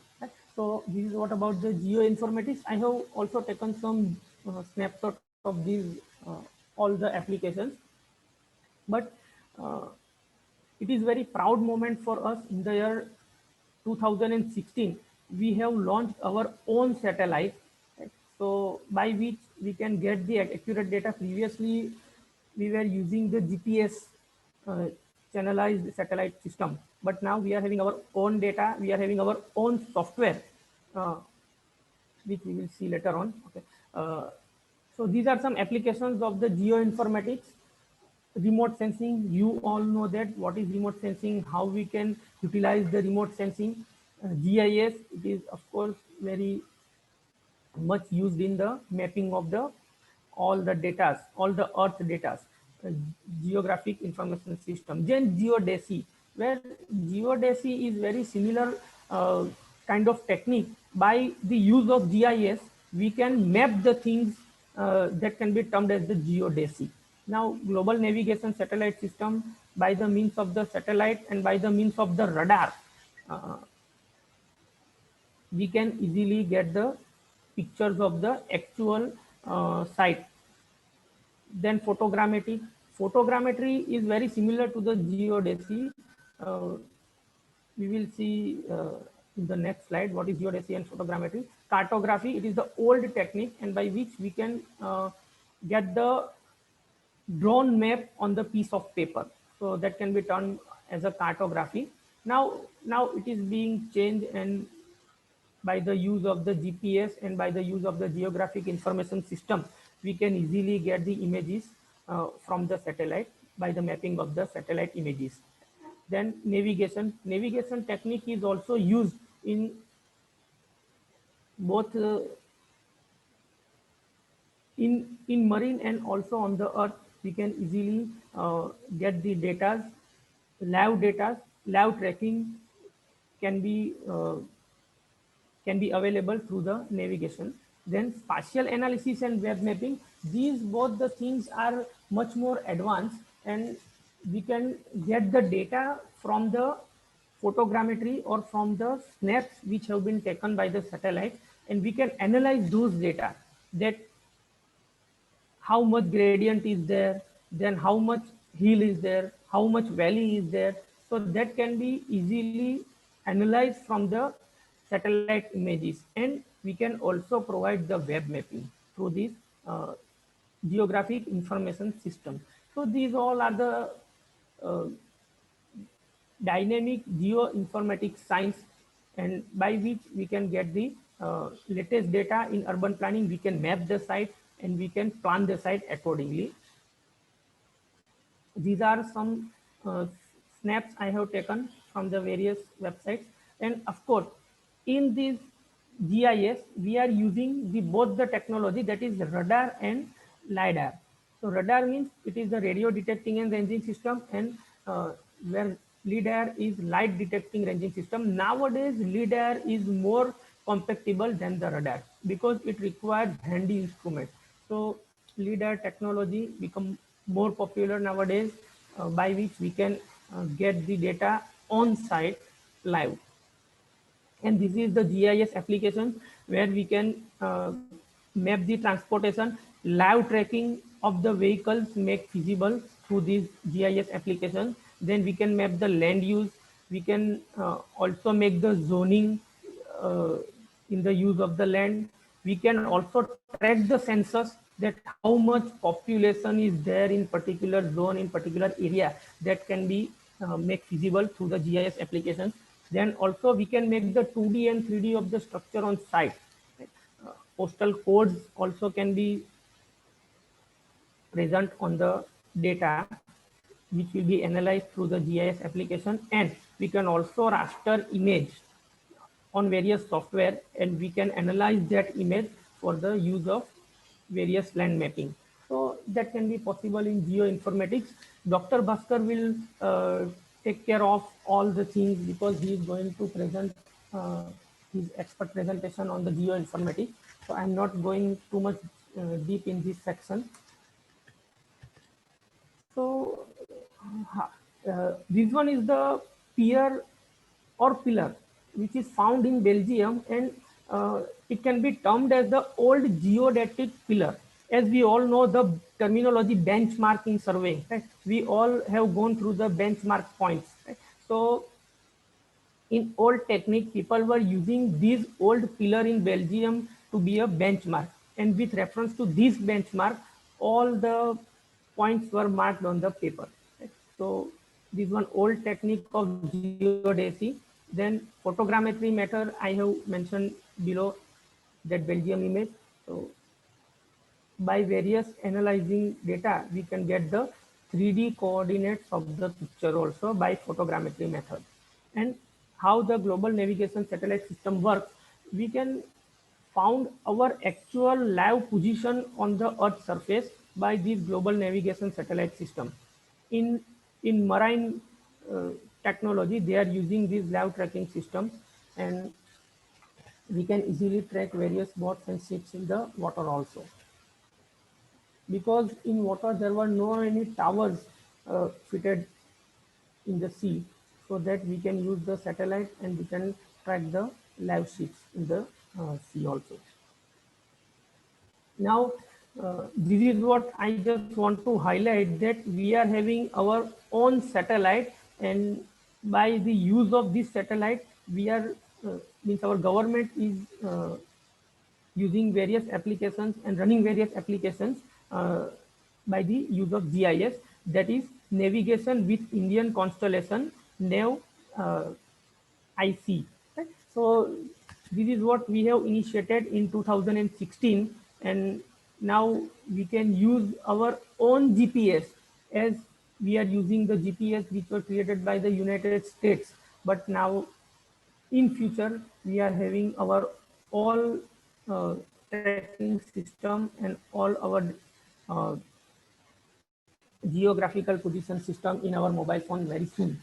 Speaker 6: So this is what about the geoinformatics. I have also taken some snapshot of these all the applications, but it is very proud moment for us. In the year 2016, we have launched our own satellite, right? So by which we can get the accurate data. Previously, we were using the GPS channelized satellite system, but now we are having our own data. We are having our own software, which we will see later on. Okay. So these are some applications of the geoinformatics. Remote sensing, you all know that what is remote sensing, how we can utilize the remote sensing. GIS, it is of course very much used in the mapping of the all the data, all the earth data, geographic information system. Then geodesy, where geodesy is very similar kind of technique. By the use of GIS, we can map the things that can be termed as the geodesy. Now, global navigation satellite system, by the means of the satellite and by the means of the radar, we can easily get the pictures of the actual site. Then photogrammetry. Photogrammetry is very similar to the geodesy. We will see in the next slide what is geodesy and photogrammetry. Cartography, it is the old technique and by which we can get the drawn map on the piece of paper. So that can be done as a cartography. Now it is being changed, and by the use of the GPS and by the use of the geographic information system, we can easily get the images from the satellite by the mapping of the satellite images. Then navigation. Navigation technique is also used in both in marine and also on the earth. We can easily get the data, live tracking can be available through the navigation. Then spatial analysis and web mapping, these both the things are much more advanced, and we can get the data from the photogrammetry or from the snaps which have been taken by the satellite, and we can analyze those data that how much gradient is there, then how much hill is there, how much valley is there. So that can be easily analyzed from the satellite images, and we can also provide the web mapping through this uh, geographic information system. So these all are the uh, dynamic geoinformatics science, and by which we can get the latest data in urban planning. We can map the site and we can plan the site accordingly. These are some snaps I have taken from the various websites. And of course, in this GIS, we are using both the technology, that is radar and LiDAR. So radar means it is the radio detecting and ranging system, and where LiDAR is light detecting ranging system. Nowadays, LiDAR is more compatible than the radar because it requires handy instrument. So LiDAR technology become more popular nowadays, by which we can get the data on site live. And this is the GIS application where we can map the transportation. Live tracking of the vehicles make feasible through this GIS application. Then we can map the land use. We can also make the zoning in the use of the land. We can also track the census, that how much population is there in particular zone, in particular area. That can be make feasible through the GIS application. Then also we can make the 2D and 3D of the structure on site. Postal codes also can be present on the data, which will be analyzed through the GIS application. And we can also raster image on various software, and we can analyze that image for the use of various land mapping. So that can be possible in geoinformatics. Dr. Bhaskar will take care of all the things because he is going to present his expert presentation on the geoinformatics. So I'm not going too much deep in this section. So this one is the pier or pillar, which is found in Belgium, and it can be termed as the old geodetic pillar. As we all know the terminology benchmarking survey, right? We all have gone through the benchmark points. Right? So in old technique, people were using this old pillar in Belgium to be a benchmark. And with reference to this benchmark, all the points were marked on the paper. Right? So this one old technique of geodesy. Then photogrammetry method I have mentioned below, that Belgium image. So by various analyzing data, we can get the 3D coordinates of the picture also by photogrammetry method. And how the global navigation satellite system works, we can found our actual live position on the Earth's surface by this global navigation satellite system. In marine technology, they are using these live tracking systems, and we can easily track various boats and ships in the water also. Because in water there were no any towers fitted in the sea, so that we can use the satellite and we can track the live ships in the sea also. Now, this is what I just want to highlight, that we are having our own satellite, and by the use of this satellite, we are, means our government is using various applications and running various applications by the use of GIS, that is navigation with Indian constellation, NAV IC. Right? So this is what we have initiated in 2016, and now we can use our own GPS, as we are using the GPS which were created by the United States. But now in future, we are having our all tracking system and all our geographical position system in our mobile phone very soon.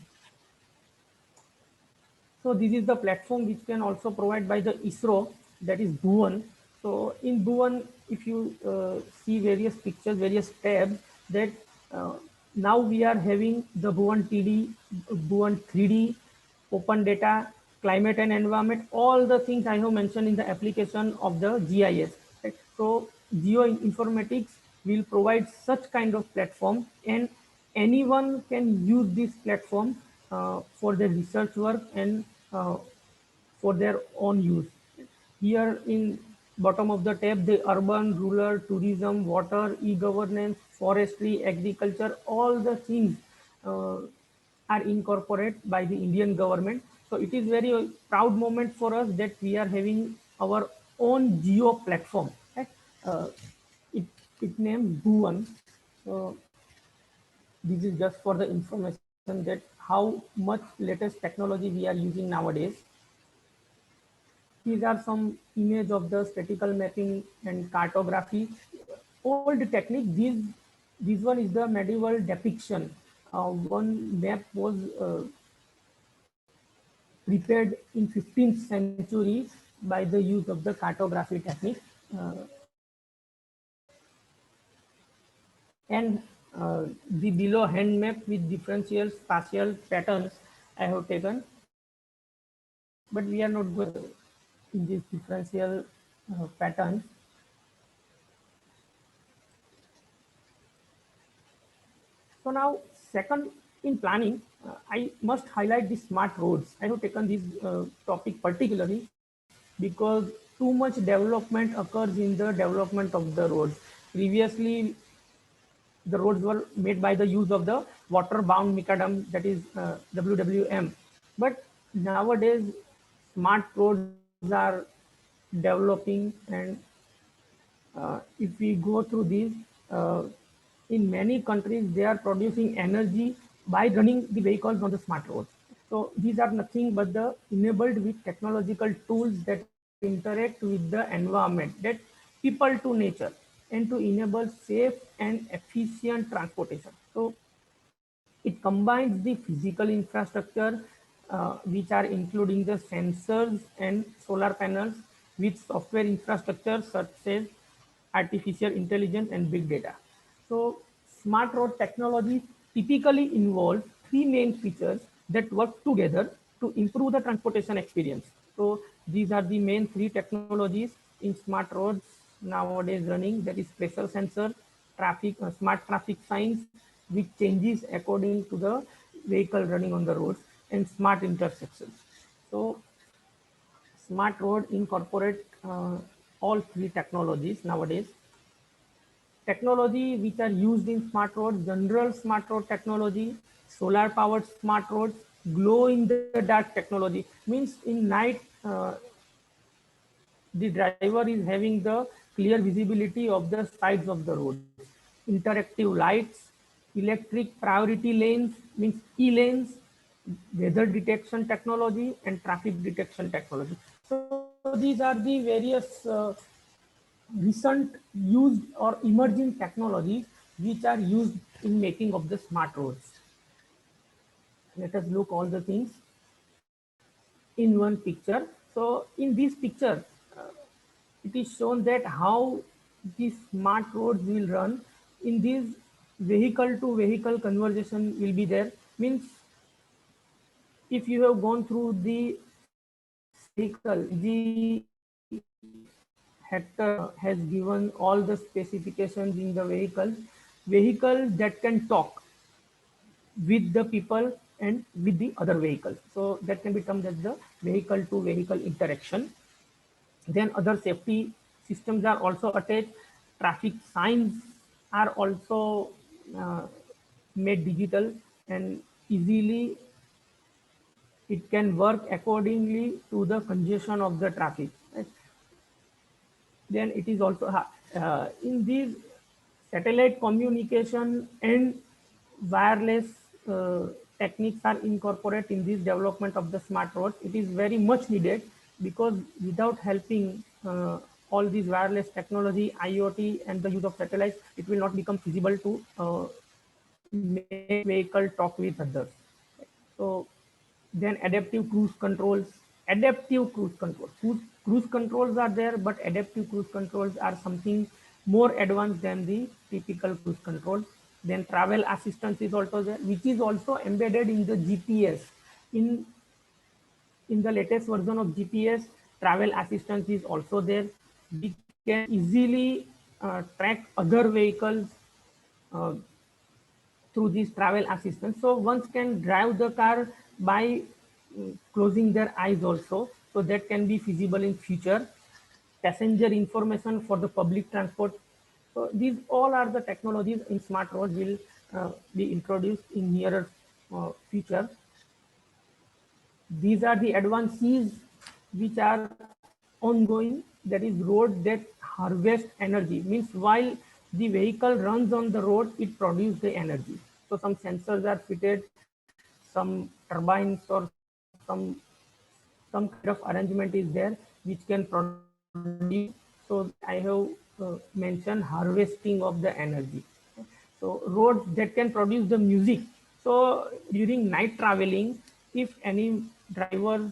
Speaker 6: So this is the platform which can also provide by the ISRO, that is Bhuvan. So in Bhuvan, if you see various pictures, various tabs, that now we are having the Bhuvan TD, Bhuvan 3D, open data, climate and environment, all the things I have mentioned in the application of the GIS. Right? So geoinformatics will provide such kind of platform, and anyone can use this platform for their research work and for their own use. Here in bottom of the tab, the urban, rural, tourism, water, e-governance, forestry, agriculture, all the things uh, are incorporated by the Indian government. So it is very proud moment for us that we are having our own geo platform. Right? Uh, it, it named Bhuvan. So this is just for the information that how much latest technology we are using nowadays. These are some image of the statistical mapping and cartography. Old technique, this one is the medieval depiction. One map was prepared in 15th century by the use of the cartography technique. And the below hand map with differential spatial patterns I have taken, but we are not going in this differential pattern. So now, second in planning, I must highlight the smart roads. I have taken this topic particularly because too much development occurs in the development of the roads. Previously, the roads were made by the use of the water-bound macadam, that is WWM. But nowadays, smart roads are developing, and if we go through these, uh, in many countries, they are producing energy by running the vehicles on the smart roads. So these are nothing but the enabled with technological tools that interact with the environment, that people to nature, and to enable safe and efficient transportation. So it combines the physical infrastructure, which are including the sensors and solar panels, with software infrastructure such as artificial intelligence and big data. So smart road technology typically involves three main features that work together to improve the transportation experience. So these are the main three technologies in smart roads nowadays running. That is pressure sensor, smart traffic signs, which changes according to the vehicle running on the roads, and smart intersections. So smart road incorporate all three technologies nowadays. Technology which are used in smart roads: general smart road technology, solar powered smart roads, glow in the dark technology. Means in night, the driver is having the clear visibility of the sides of the road. Interactive lights, electric priority lanes, means e-lanes, weather detection technology, and traffic detection technology. So these are the various recent used or emerging technologies which are used in making of the smart roads. Let us look all the things in one picture. So in this picture, it is shown that how these smart roads will run. In this, vehicle to vehicle conversation will be there. Means if you have gone through the vehicle, the Hector has given all the specifications in the vehicle that can talk with the people and with the other vehicles. So that can be termed as the vehicle to vehicle interaction. Then other safety systems are also attached. Traffic signs are also made digital, and easily it can work accordingly to the congestion of the traffic. Right? Then it is also in these satellite communication and wireless techniques are incorporated in this development of the smart roads. It is very much needed because without helping all these wireless technology, IoT, and the use of satellites, it will not become feasible to make vehicle talk with others. So then adaptive cruise controls. Adaptive cruise controls. Cruise controls are there, but adaptive cruise controls are something more advanced than the typical cruise control. Then travel assistance is also there, which is also embedded in the GPS. In the latest version of GPS, travel assistance is also there. We can easily track other vehicles uh, through this travel assistance. So one can drive the car by closing their eyes also. So that can be feasible in future. Passenger information for the public transport. So these all are the technologies in smart roads will be introduced in nearer future. These are the advances which are ongoing. That is road that harvest energy. Means while the vehicle runs on the road, it produces the energy. So some sensors are fitted, some turbines or some kind of arrangement is there which can produce. So I have mentioned harvesting of the energy. So roads that can produce the music. So during night traveling, if any driver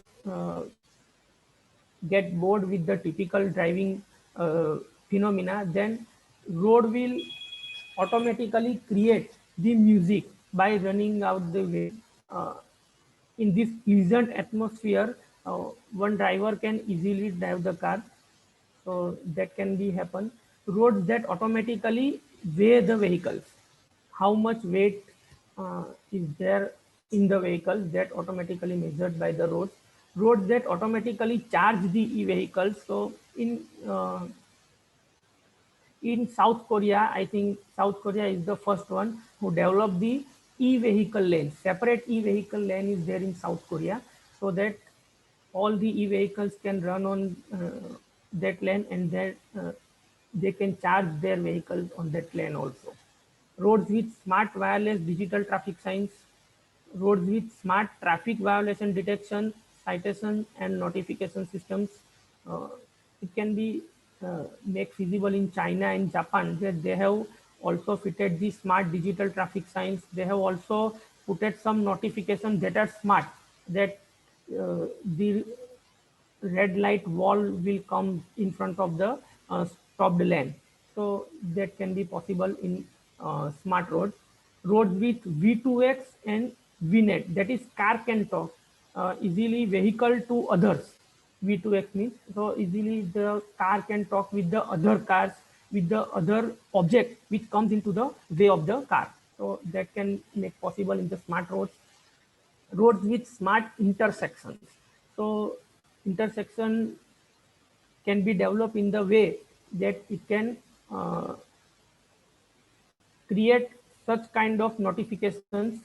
Speaker 6: get bored with the typical driving phenomena, then road will automatically create the music by running out the way. Uh, in this pleasant atmosphere, one driver can easily drive the car. So that can be happen. Roads that automatically weigh the vehicles. How much weight is there in the vehicle, that automatically measured by the roads. Roads that automatically charge the e-vehicles. So in South Korea, I think South Korea is the first one who developed the e-vehicle lane. Separate e-vehicle lane is there in South Korea, so that all the e-vehicles can run on that lane, and that they can charge their vehicles on that lane also. Roads with smart wireless digital traffic signs, roads with smart traffic violation detection, citation and notification systems. Uh, it can be made feasible in China and Japan, where they have also fitted the smart digital traffic signs. They have also put some notifications that are smart, that the red light wall will come in front of the stopped lane. So that can be possible in smart roads. Roads with V2X and VNet, that is car can talk easily vehicle to others. V2X means so easily the car can talk with the other cars, with the other object which comes into the way of the car. So that can make possible in the smart roads. Roads with smart intersections. So intersection can be developed in the way that it can create such kind of notifications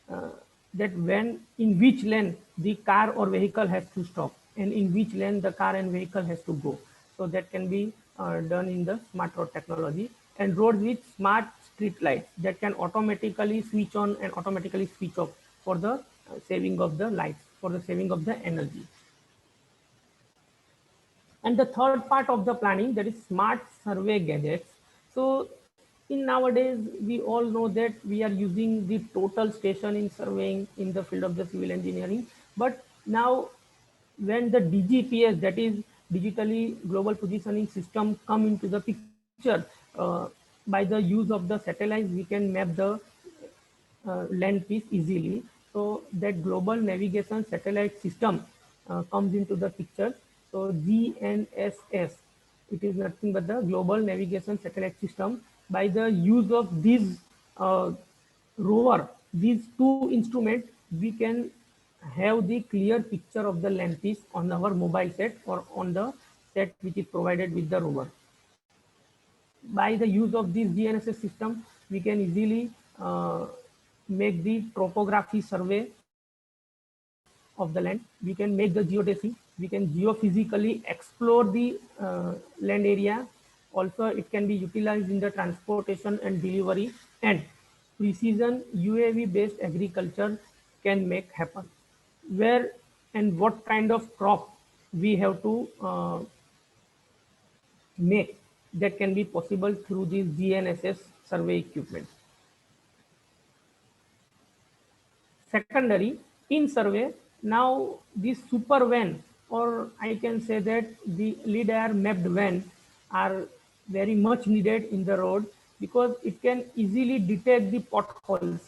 Speaker 6: uh, that when in which lane the car or vehicle has to stop, and in which lane the car and vehicle has to go. So that can be done in the smart road technology. And roads with smart street lights that can automatically switch on and automatically switch off for the saving of the lights, for the saving of the energy. And the third part of the planning, that is smart survey gadgets. So in nowadays, we all know that we are using the total station in surveying in the field of the civil engineering. But now when the DGPS, that is digitally global positioning system, come into the picture, by the use of the satellites, we can map the land piece easily. So that global navigation satellite system comes into the picture. So GNSS, it is nothing but the global navigation satellite system. By the use of these rover, these two instruments, we can have the clear picture of the land piece on our mobile set or on the set which is provided with the rover. By the use of this GNSS system, we can easily make the topography survey of the land. We can make the geodesy. We can geophysically explore the land area. Also, it can be utilized in the transportation and delivery, and precision UAV based agriculture can make happen. Where and what kind of crop we have to make, that can be possible through these GNSS survey equipment. Secondary, in survey, now this super van, or I can say that the LiDAR mapped van, are very much needed in the road, because it can easily detect the potholes.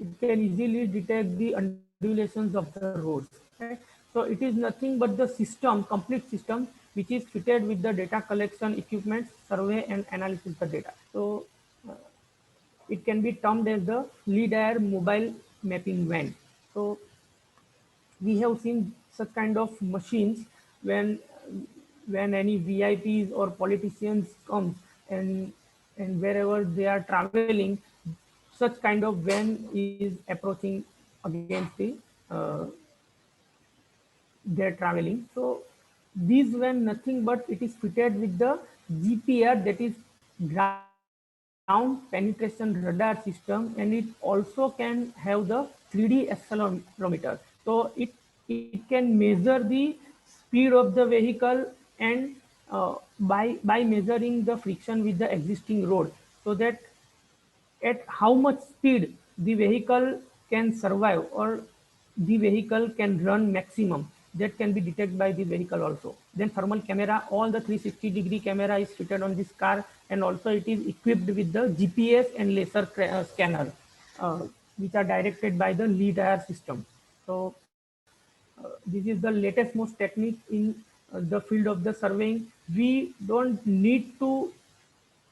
Speaker 6: It can easily detect the undulations of the roads. Okay? So it is nothing but the system, complete system, which is fitted with the data collection equipment, survey and analysis the data. So it can be termed as the LiDAR mobile mapping van. So we have seen such kind of machines when any VIPs or politicians come and wherever they are traveling, such kind of van is approaching against the their traveling. So these van nothing but it is fitted with the GPR, that is ground penetration radar system, and it also can have the 3D accelerometer. So it can measure the speed of the vehicle and by measuring the friction with the existing road, so that at how much speed the vehicle can survive or the vehicle can run maximum, that can be detected by the vehicle also. Then thermal camera, all the 360-degree camera is fitted on this car, and also it is equipped with the GPS and laser scanner, which are directed by the LiDAR system. So this is the latest most technique in the field of the surveying. We don't need to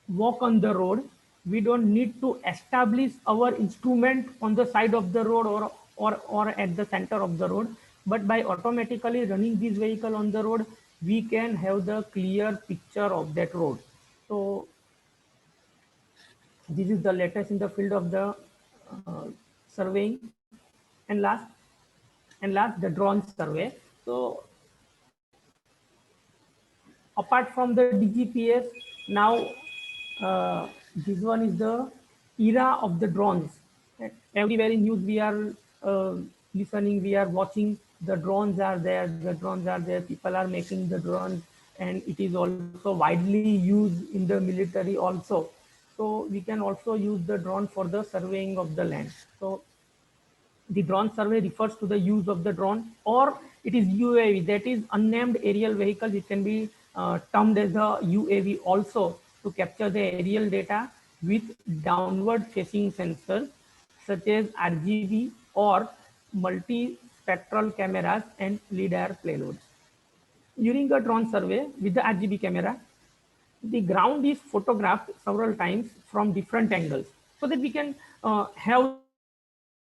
Speaker 6: walk on the road. We don't need to establish our instrument on the side of the road or at the center of the road. But by automatically running this vehicle on the road, we can have the clear picture of that road. So this is the latest in the field of the surveying. And last, the drone survey. So apart from the DGPS, now this one is the era of the drones. Everywhere in news we are listening, we are watching, the drones are there, people are making the drones, and it is also widely used in the military also. So we can also use the drone for the surveying of the land. So the drone survey refers to the use of the drone, or it is UAV, that is unmanned aerial vehicle. It can be termed as a UAV also, to capture the aerial data with downward facing sensors such as RGB or multi-spectral cameras and LiDAR payloads. During a drone survey with the RGB camera, the ground is photographed several times from different angles, so that we can have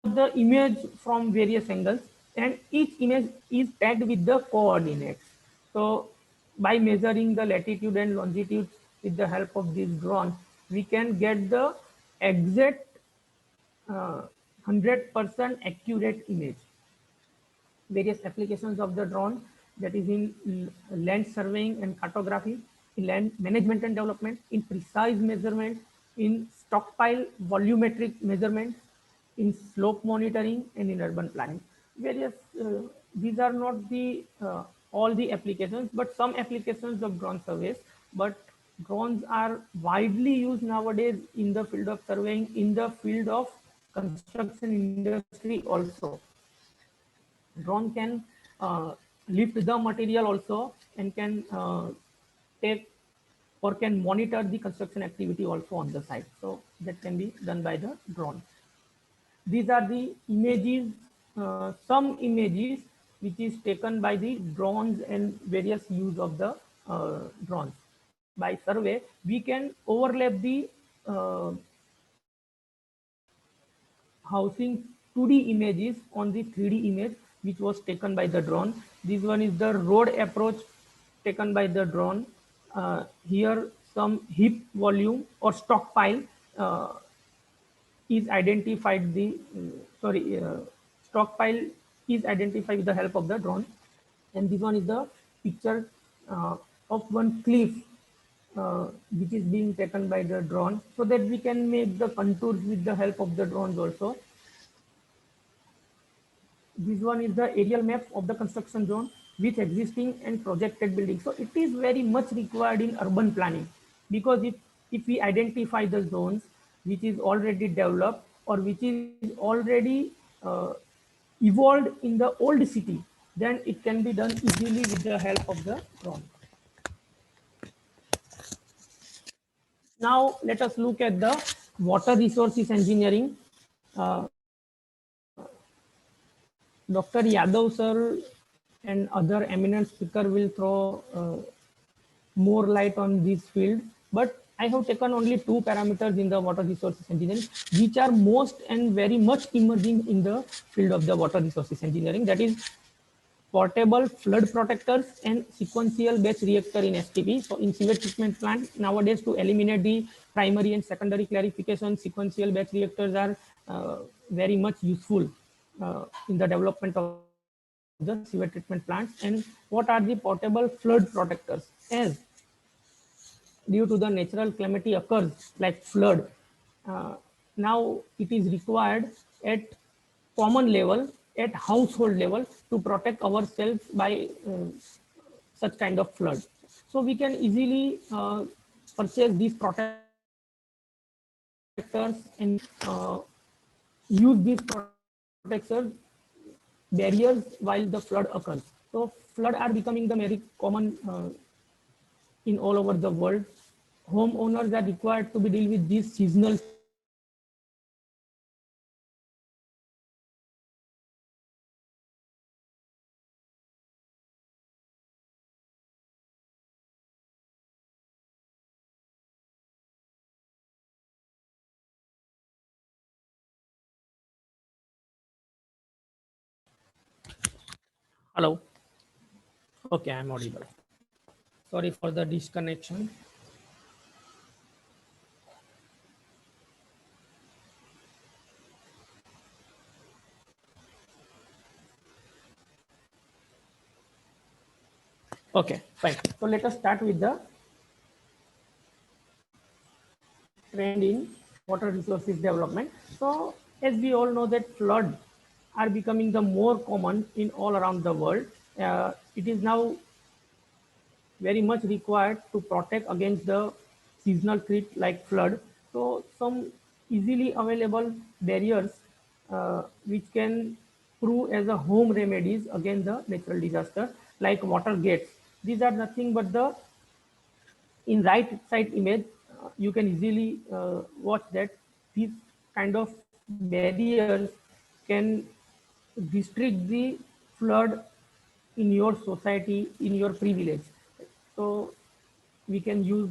Speaker 6: the image from various angles, and each image is tagged with the coordinates. So by measuring the latitude and longitude with the help of this drone, we can get the exact 100% accurate image. Various applications of the drone, that is in land surveying and cartography, in land management and development, in precise measurement, in stockpile volumetric measurement, in slope monitoring, and in urban planning. Various these are not the all the applications, but some applications of drone surveys. But drones are widely used nowadays in the field of surveying, in the field of construction industry also. Drone can lift the material also, and can take or can monitor the construction activity also on the site. So that can be done by the drone. These are the images, some images which is taken by the drones and various use of the drones. By survey, we can overlap the housing 2D images on the 3D image which was taken by the drone. This one is the road approach taken by the drone. Here some heap volume or stockpile is identified. The stockpile is identified with the help of the drone. And this one is the picture of one cliff which is being taken by the drone, so that we can make the contours with the help of the drones also. This one is the aerial map of the construction zone with existing and projected buildings. So it is very much required in urban planning, because if we identify the zones which is already developed or which is already evolved in the old city, then it can be done easily with the help of the drone. Now let us look at the water resources engineering. Dr. Yadav sir and other eminent speaker will throw more light on this field, but I have taken only two parameters in the water resources engineering, which are most and very much emerging in the field of the water resources engineering. That is portable flood protectors and sequential batch reactor in STP. So in sewage treatment plant nowadays, to eliminate the primary and secondary clarification, sequential batch reactors are very much useful in the development of the sewage treatment plants. And what are the portable flood protectors? As due to the natural calamity occurs like flood, now it is required at common level, at household level, to protect ourselves by such kind of flood. So we can easily purchase these protectors and use these protectors barriers while the flood occurs. So flood are becoming the very common in all over the world. Homeowners are required to be deal with these seasonal Hello. Okay, I'm audible. Sorry for the disconnection. Okay, fine. So let us start with the trend in water resources development. So as we all know that floods are becoming the more common in all around the world. It is now very much required to protect against the seasonal threat like flood. So some easily available barriers which can prove as a home remedies against the natural disaster, like water gates. These are nothing but the, in right side image, you can easily watch that these kind of barriers can restrict the flood in your society, in your privilege. So we can use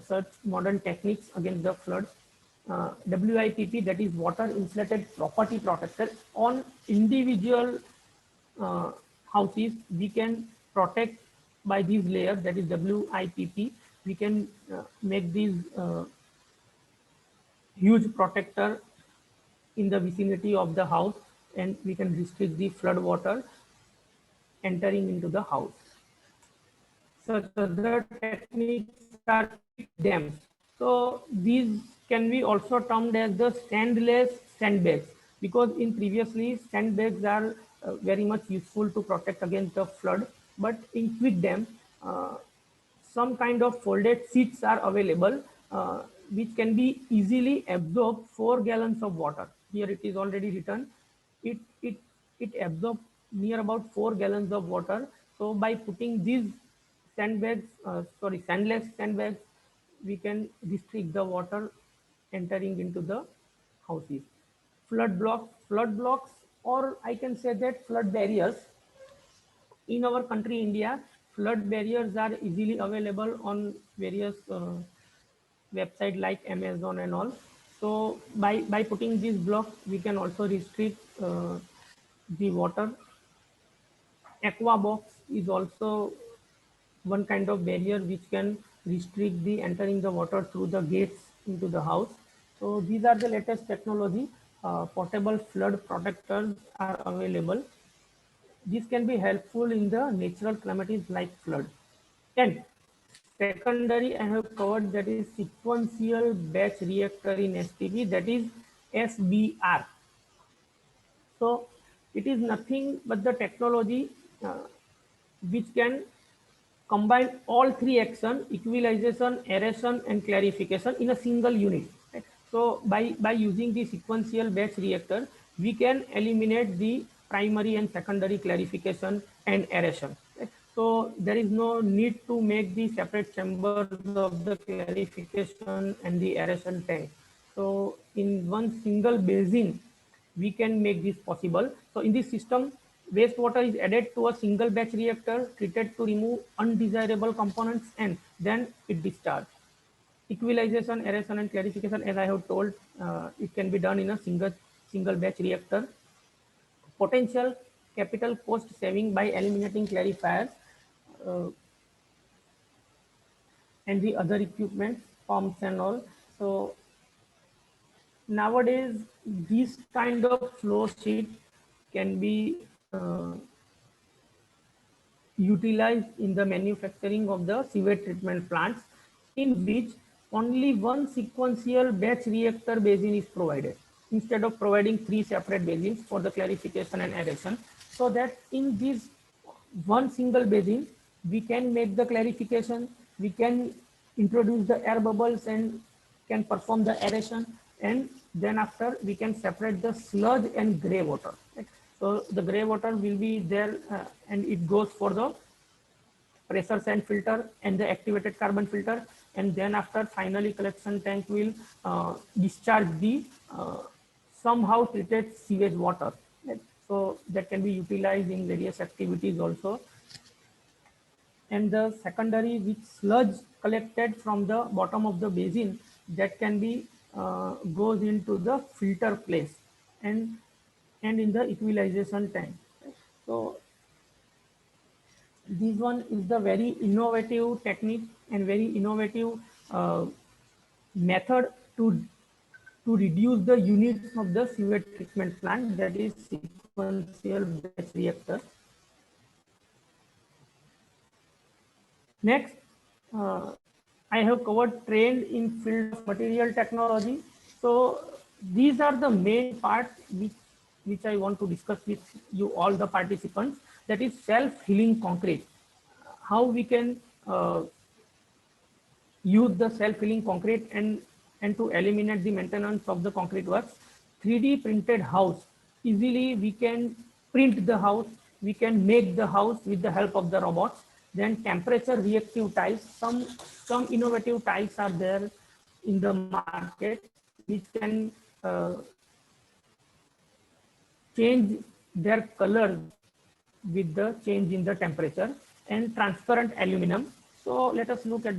Speaker 6: such modern techniques against the flood. WIPP, that is water insulated property protector, on individual houses we can protect by these layers, that is WIPP. We can make these huge protector in the vicinity of the house, and we can restrict the flood water entering into the house. Such other techniques are dams. So these can be also termed as the sandless sandbags, because in previously sandbags are very much useful to protect against the flood, but in quick dam some kind of folded sheets are available which can be easily absorb 4 gallons of water. Here it is already written. It absorbs near about 4 gallons of water. So by putting these sandless sandbags, we can restrict the water entering into the houses. Flood blocks, or I can say that flood barriers. In our country, India, flood barriers are easily available on various websites like Amazon and all. So by putting these blocks, we can also restrict the water. Aquabox is also one kind of barrier which can restrict the entering the water through the gates into the house. So these are the latest technology. Portable flood protectors are available. This can be helpful in the natural calamities like flood. And secondary, I have covered, that is sequential batch reactor in STP, that is SBR. So it is nothing but the technology which can combine all three actions: equalization, aeration, and clarification in a single unit. Right? So by using the sequential batch reactor, we can eliminate the primary and secondary clarification and aeration. Right? So there is no need to make the separate chambers of the clarification and the aeration tank. So in one single basin, we can make this possible. So in this system, wastewater is added to a single batch reactor, treated to remove undesirable components, and then it discharged. Equalization, aeration, and clarification, as I have told, it can be done in a single batch reactor. Potential capital cost saving by eliminating clarifiers uh, and the other equipment, pumps and all. So nowadays, this kind of flow sheet can be utilized in the manufacturing of the sewage treatment plants, in which only one sequential batch reactor basin is provided instead of providing 3 separate basins for the clarification and aeration, so that in this one single basin we can make the clarification, we can introduce the air bubbles and can perform the aeration, and then after we can separate the sludge and gray water. Right? So the gray water will be there and it goes for the pressure sand filter and the activated carbon filter, and then after finally collection tank will discharge the somehow treated sewage water. Right? So that can be utilized in various activities also. And the secondary which sludge collected from the bottom of the basin, that can be goes into the filter place and in the equalization tank. So this one is the very innovative technique and very innovative method to reduce the units of the sewage treatment plant, that is sequential batch reactor. Next, I have covered trend in field of material technology. So these are the main parts which I want to discuss with you all the participants, that is self-healing concrete. How we can use the self-healing concrete and to eliminate the maintenance of the concrete works. 3D printed house. Easily we can print the house, we can make the house with the help of the robots. Then temperature reactive tiles. Some innovative tiles are there in the market which can change their color with the change in the temperature, and transparent aluminum. So let us look at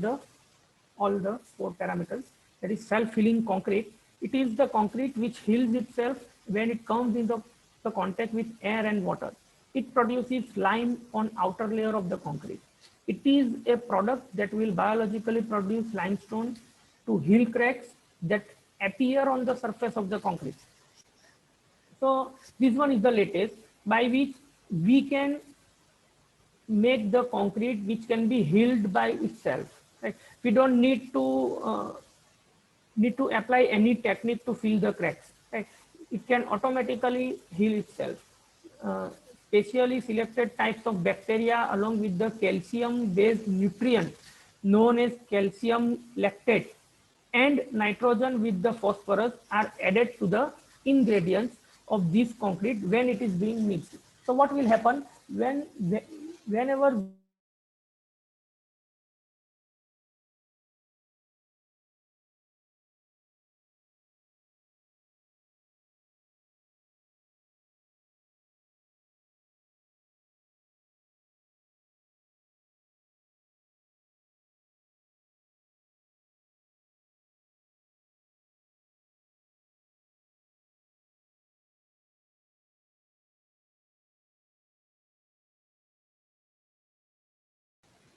Speaker 6: all the 4 parameters. That is self-healing concrete. It is the concrete which heals itself when it comes in the contact with air and water. It produces slime on outer layer of the concrete. It is a product that will biologically produce limestone to heal cracks that appear on the surface of the concrete. So this one is the latest, by which we can make the concrete which can be healed by itself. Right? We don't need to apply any technique to fill the cracks. Right? It can automatically heal itself. Specially selected types of bacteria along with the calcium-based nutrient known as calcium lactate and nitrogen with the phosphorus are added to the ingredients of this concrete when it is being mixed. So what will happen whenever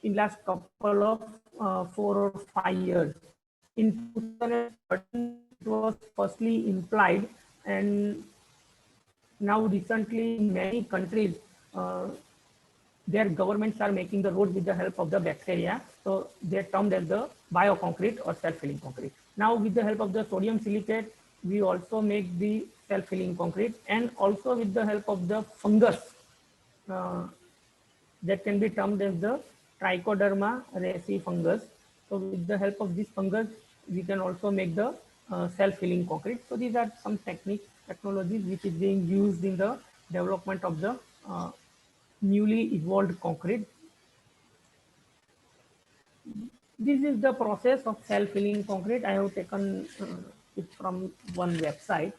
Speaker 6: in last couple of 4 or 5 years. In 2013, it was firstly implied, and now recently in many countries, their governments are making the roads with the help of the bacteria. So they're termed as the bioconcrete or self-healing concrete. Now with the help of the sodium silicate, we also make the self-healing concrete, and also with the help of the fungus that can be termed as the Trichoderma raceyi fungus. So with the help of this fungus, we can also make the self-healing concrete. So these are some technologies which is being used in the development of the newly evolved concrete. This is the process of self-healing concrete. I have taken it from one website,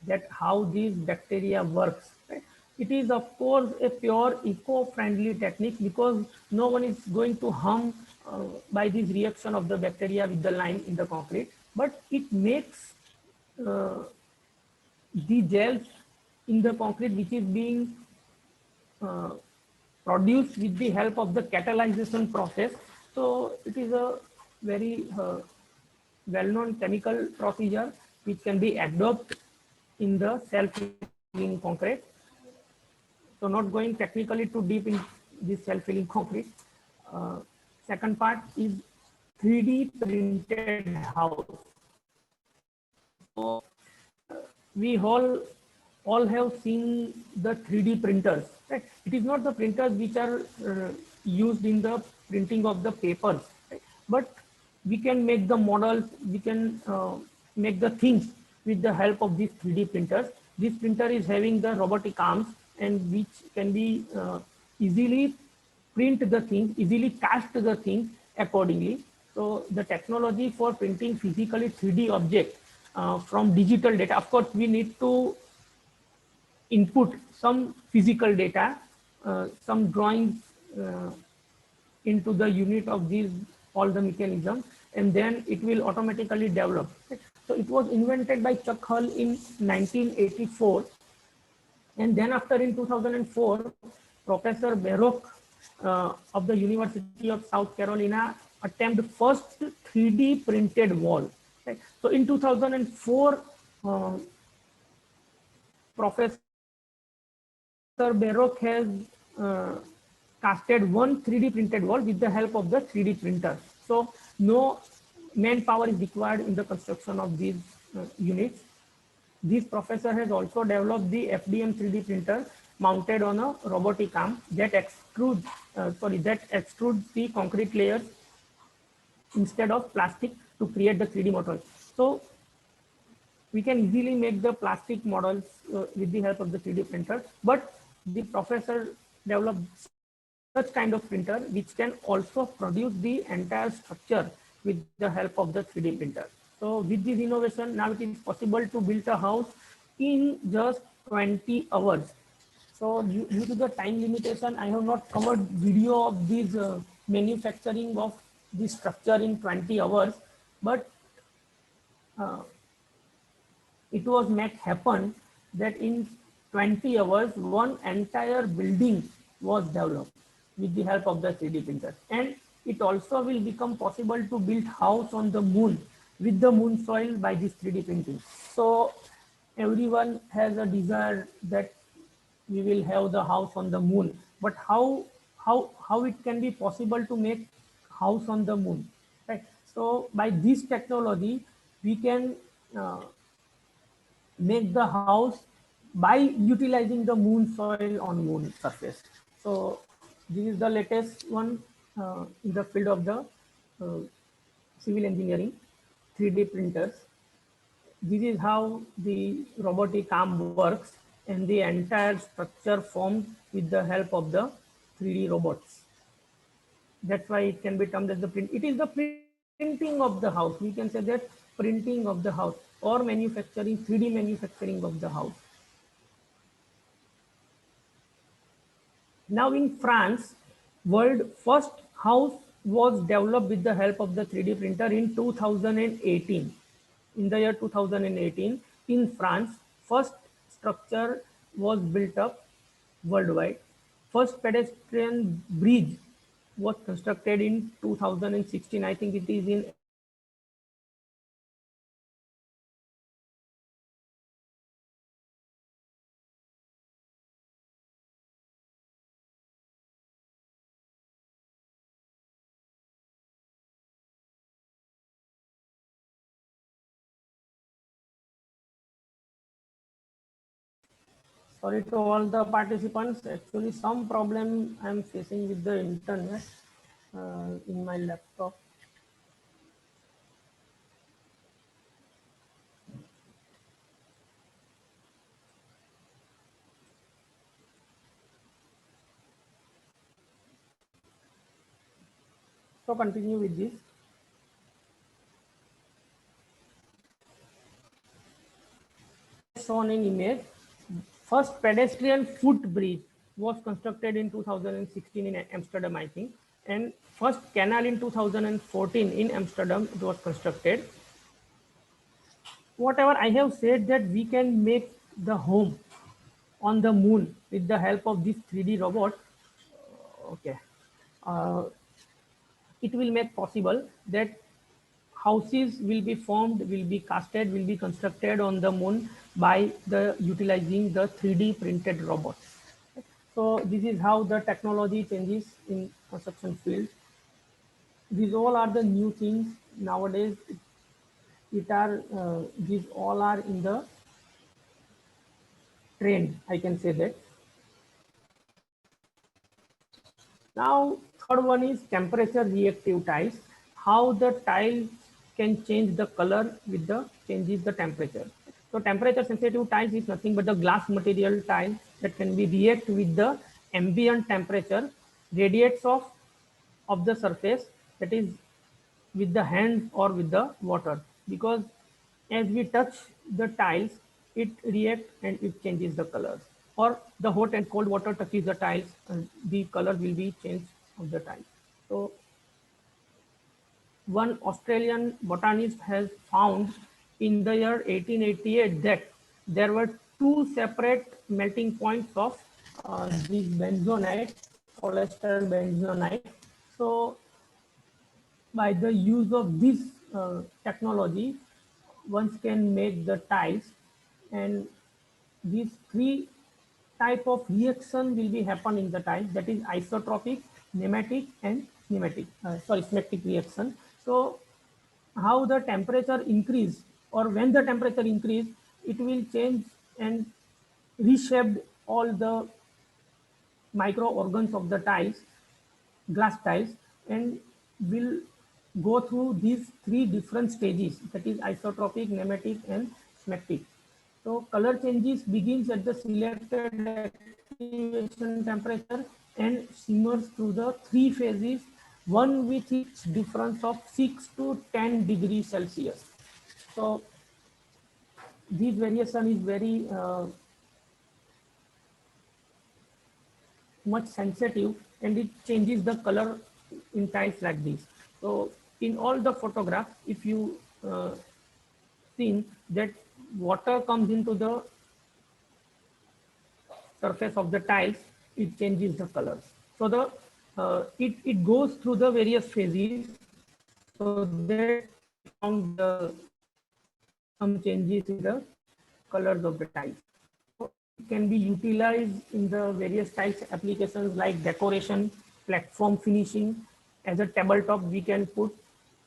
Speaker 6: that how these bacteria works. Right? it is of course a pure eco-friendly technique because no one is going to harm by this reaction of the bacteria with the lime in the concrete, but it makes the gels in the concrete which is being uh, produced with the help of the catalyzation process. So it is a very well-known chemical procedure which can be adopted in the self-healing concrete. So not going technically too deep in this self-healing concrete. Uh, Second part is 3D printed house. So we all have seen the 3D printers, right? It is not the printers which are used in the printing of the papers, right? But we can make the models, we can make the things with the help of these 3D printers. This printer is having the robotic arms and which can be easily print the things, easily cast the things accordingly. So the technology for printing physically 3D objects from digital data, of course, we need to input some physical data, some drawings into the unit of these all the mechanisms, and then it will automatically develop. So it was invented by Chuck Hull in 1984, and then after in 2004, Professor Baruch of the University of South Carolina attempted first 3D printed wall. Right? So in 2004, Professor Baruch has casted one 3D printed wall with the help of the 3D printer. So no manpower is required in the construction of these units. This professor has also developed the FDM 3D printer mounted on a robotic arm that extrudes the concrete layers instead of plastic to create the 3D models. So we can easily make the plastic models with the help of the 3D printer, but the professor developed such kind of printer which can also produce the entire structure with the help of the 3D printer. So with this innovation, now it is possible to build a house in just 20 hours. So due to the time limitation, I have not covered video of this manufacturing of this structure in 20 hours, but it was made happen that in 20 hours, one entire building was developed with the help of the 3D printer. And it also will become possible to build house on the moon with the moon soil by this 3D printing. So everyone has a desire that we will have the house on the moon, but how it can be possible to make house on the moon, right? So by this technology, we can make the house by utilizing the moon soil on moon surface. So this is the latest one in the field of the civil engineering, 3D printers. This is how the robotic arm works and the entire structure formed with the help of the 3D robots. That's why it can be termed as the print. It is the printing of the house. We can say that printing of the house or manufacturing, 3D manufacturing of the house. Now in France, world first house was developed with the help of the 3D printer in 2018. In the year 2018, in France, first structure was built up worldwide. First pedestrian bridge was constructed in 2016. I think it is in sorry to all the participants. Actually, some problem I'm facing with the internet in my laptop. So continue with this. Shown in image, first pedestrian footbridge was constructed in 2016 in Amsterdam, I think, and first canal in 2014 in Amsterdam it was constructed. Whatever I have said, that we can make the home on the moon with the help of this 3D robot. Okay, uh, it will make possible that houses will be formed, will be casted, will be constructed on the moon by the utilizing the 3D printed robots. So this is how the technology changes in construction field. These all are the new things nowadays. These all are in the trend, I can say that. Now, third one is temperature reactive tiles. How the tiles can change the color with the changes the temperature. So temperature sensitive tiles is nothing but the glass material tile that can be react with the ambient temperature, radiates of the surface, that is with the hand or with the water, because as we touch the tiles, it reacts and it changes the colors, or the hot and cold water touches the tiles and the color will be changed of the tiles. So one Australian botanist has found in the year 1888 that there were two separate melting points of this benzonite, polyester benzonite. So by the use of this technology, one can make the tiles, and these three type of reaction will be happen in the tiles, that is isotropic, nematic and smectic reaction. So how the temperature increase, or when the temperature increase, it will change and reshape all the micro organs of the tiles, glass tiles, and will go through these three different stages, that is isotropic, nematic and smectic. So color changes begins at the selected activation temperature and simmers through the three phases, one with its difference of 6 to 10 degrees Celsius. So this variation is very much sensitive, and it changes the color in tiles like this. So in all the photographs, if you seen that water comes into the surface of the tiles, it changes the colors. So the it goes through the various phases, so that found some changes in the colors of the tiles. It can be utilized in the various tiles applications like decoration, platform finishing, as a tabletop we can put,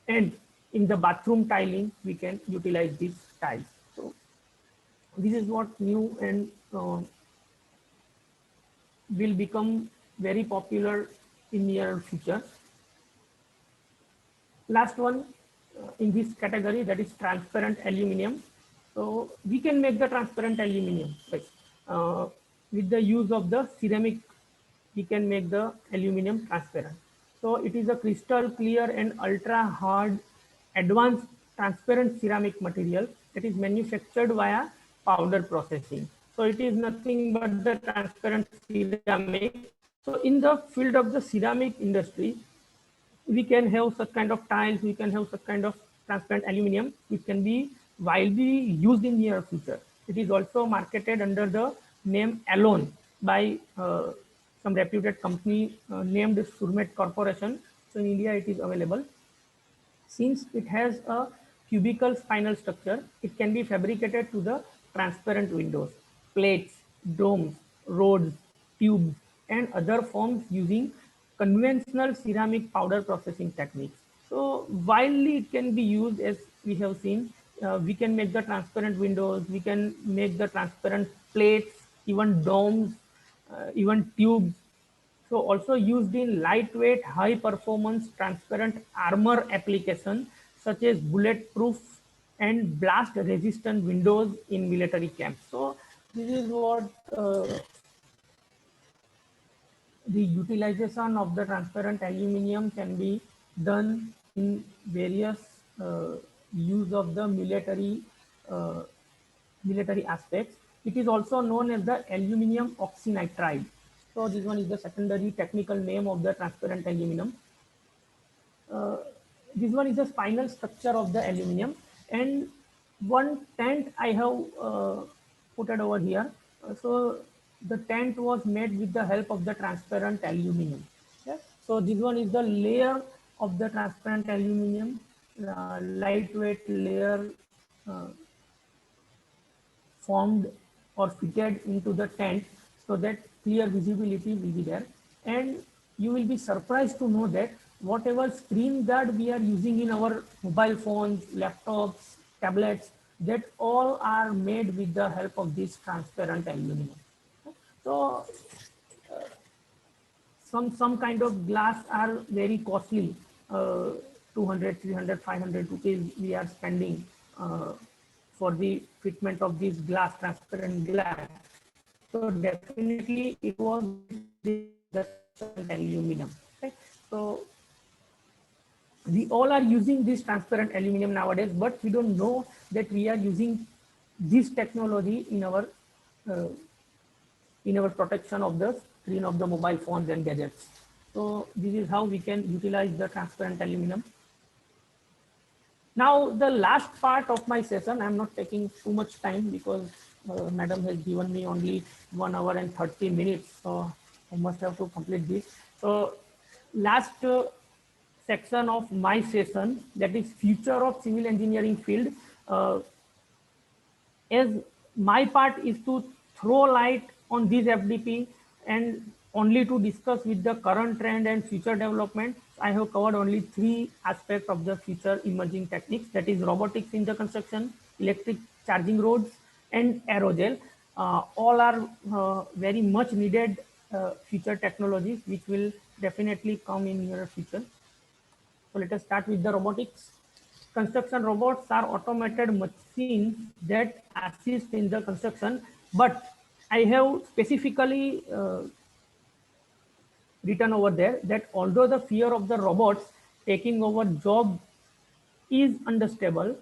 Speaker 6: and in the bathroom tiling we can utilize these tiles. So this is what new and will become very popular in near future. Last one in this category, that is transparent aluminum. So we can make the transparent aluminum, right? With the use of the ceramic, we can make the aluminum transparent. So it is a crystal clear and ultra hard advanced transparent ceramic material that is manufactured via powder processing. So it is nothing but the transparent ceramic. So in the field of the ceramic industry, we can have such kind of tiles, we can have such kind of transparent aluminum, which can be widely used in near future. It is also marketed under the name Alone by some reputed company named Surmet Corporation. So in India, it is available. Since it has a cubical spinal structure, it can be fabricated to the transparent windows, plates, domes, rods, tubes, and other forms using conventional ceramic powder processing techniques. So widely it can be used, as we have seen. We can make the transparent windows, we can make the transparent plates, even domes, even tubes. So also used in lightweight, high performance, transparent armor application, such as bulletproof and blast resistant windows in military camps. So this is what the utilization of the transparent aluminum can be done in various use of the military military aspects. It is also known as the aluminum oxynitride. So this one is the secondary technical name of the transparent aluminum. This one is the spinal structure of the aluminum, and one tent I have put it over here. So the tent was made with the help of the transparent aluminum. Okay? So this one is the layer of the transparent aluminum, lightweight layer formed or fitted into the tent so that clear visibility will be there. And you will be surprised to know that whatever screen guard we are using in our mobile phones, laptops, tablets, that all are made with the help of this transparent aluminum. So some kind of glass are very costly, 200, 300, 500 rupees we are spending for the fitment of this glass, transparent glass. So definitely it was the aluminum. Okay? So we all are using this transparent aluminum nowadays, but we don't know that we are using this technology in our protection of the screen of the mobile phones and gadgets. So this is how we can utilize the transparent aluminum. Now the last part of my session, I'm not taking too much time because madam has given me only 1 hour and 30 minutes. So I must have to complete this. So last section of my session, that is future of civil engineering field. As my part is to throw light on this FDP and only to discuss with the current trend and future development, I have covered only 3 aspects of the future emerging techniques, that is robotics in the construction, electric charging roads, and aerogel. All are very much needed future technologies which will definitely come in near future. So let us start with the robotics. Construction robots are automated machines that assist in the construction, but I have specifically written over there that although the fear of the robots taking over job is understandable,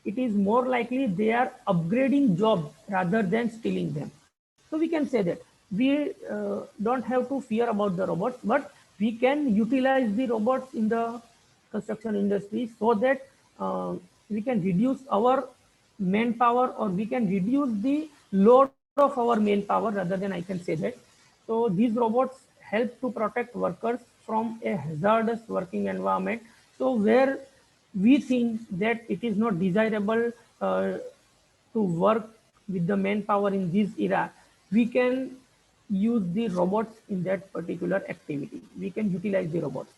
Speaker 6: it is more likely they are upgrading jobs rather than stealing them. So we can say that we don't have to fear about the robots, but we can utilize the robots in the construction industry so that we can reduce our manpower, or we can reduce the load of our manpower, rather than I can say that. So these robots help to protect workers from a hazardous working environment. So where we think that it is not desirable to work with the manpower in this era, we can use the robots in that particular activity. We can utilize the robots,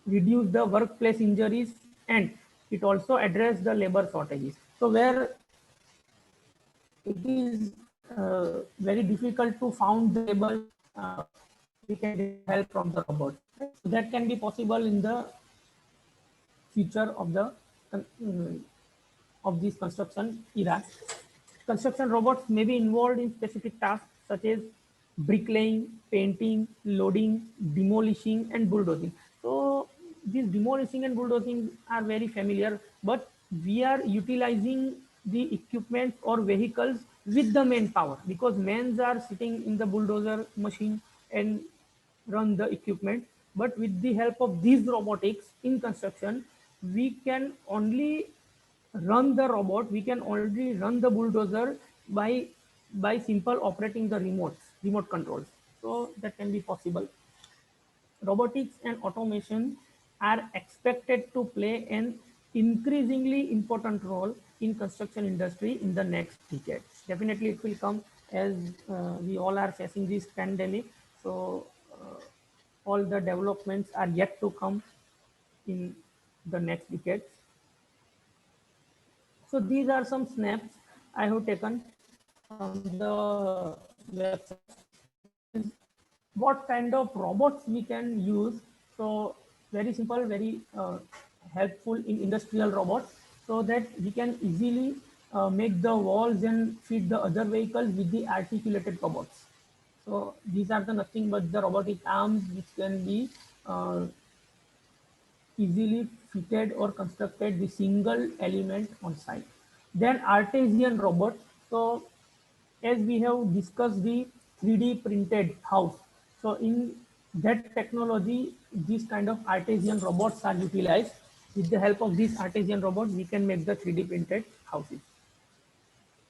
Speaker 6: reduce the workplace injuries, and it also address the labor shortages. So where it is very difficult to find the labor, we can get help from the robots. So that can be possible in the future of this construction era. Construction robots may be involved in specific tasks such as bricklaying, painting, loading, demolishing, and bulldozing. So these demolishing and bulldozing are very familiar, but we are utilizing the equipment or vehicles with the manpower, because men are sitting in the bulldozer machine and run the equipment. But with the help of these robotics in construction, we can only run the robot, we can already run the bulldozer by simple operating the remote controls. So that can be possible. Robotics and automation are expected to play an increasingly important role in construction industry in the next decade. Definitely it will come, as we all are facing this pandemic. So all the developments are yet to come in the next decade. So these are some snaps I have taken from the website. What kind of robots we can use? So very simple, very helpful in industrial robots, so that we can easily make the walls and feed the other vehicles with the articulated robots. So these are the nothing but the robotic arms which can be easily fitted or constructed the single element on site. Then artisan robot. So as we have discussed the 3D printed house. So in that technology, these kind of artisan robots are utilized. With the help of these artisan robots, we can make the 3D printed houses.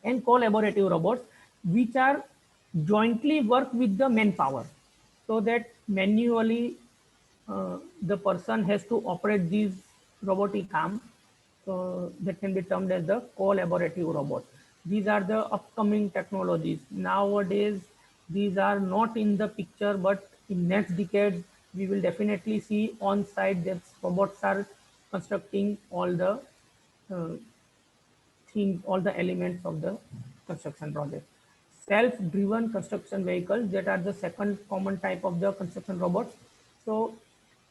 Speaker 6: And collaborative robots, which are jointly work with the manpower, so that manually the person has to operate these robotic arms. So that can be termed as the collaborative robot. These are the upcoming technologies. Nowadays, these are not in the picture, but in next decade, we will definitely see on site that robots are constructing all the uh, things, all the elements of the construction project. Self-driven construction vehicles, that are the second common type of the construction robots. So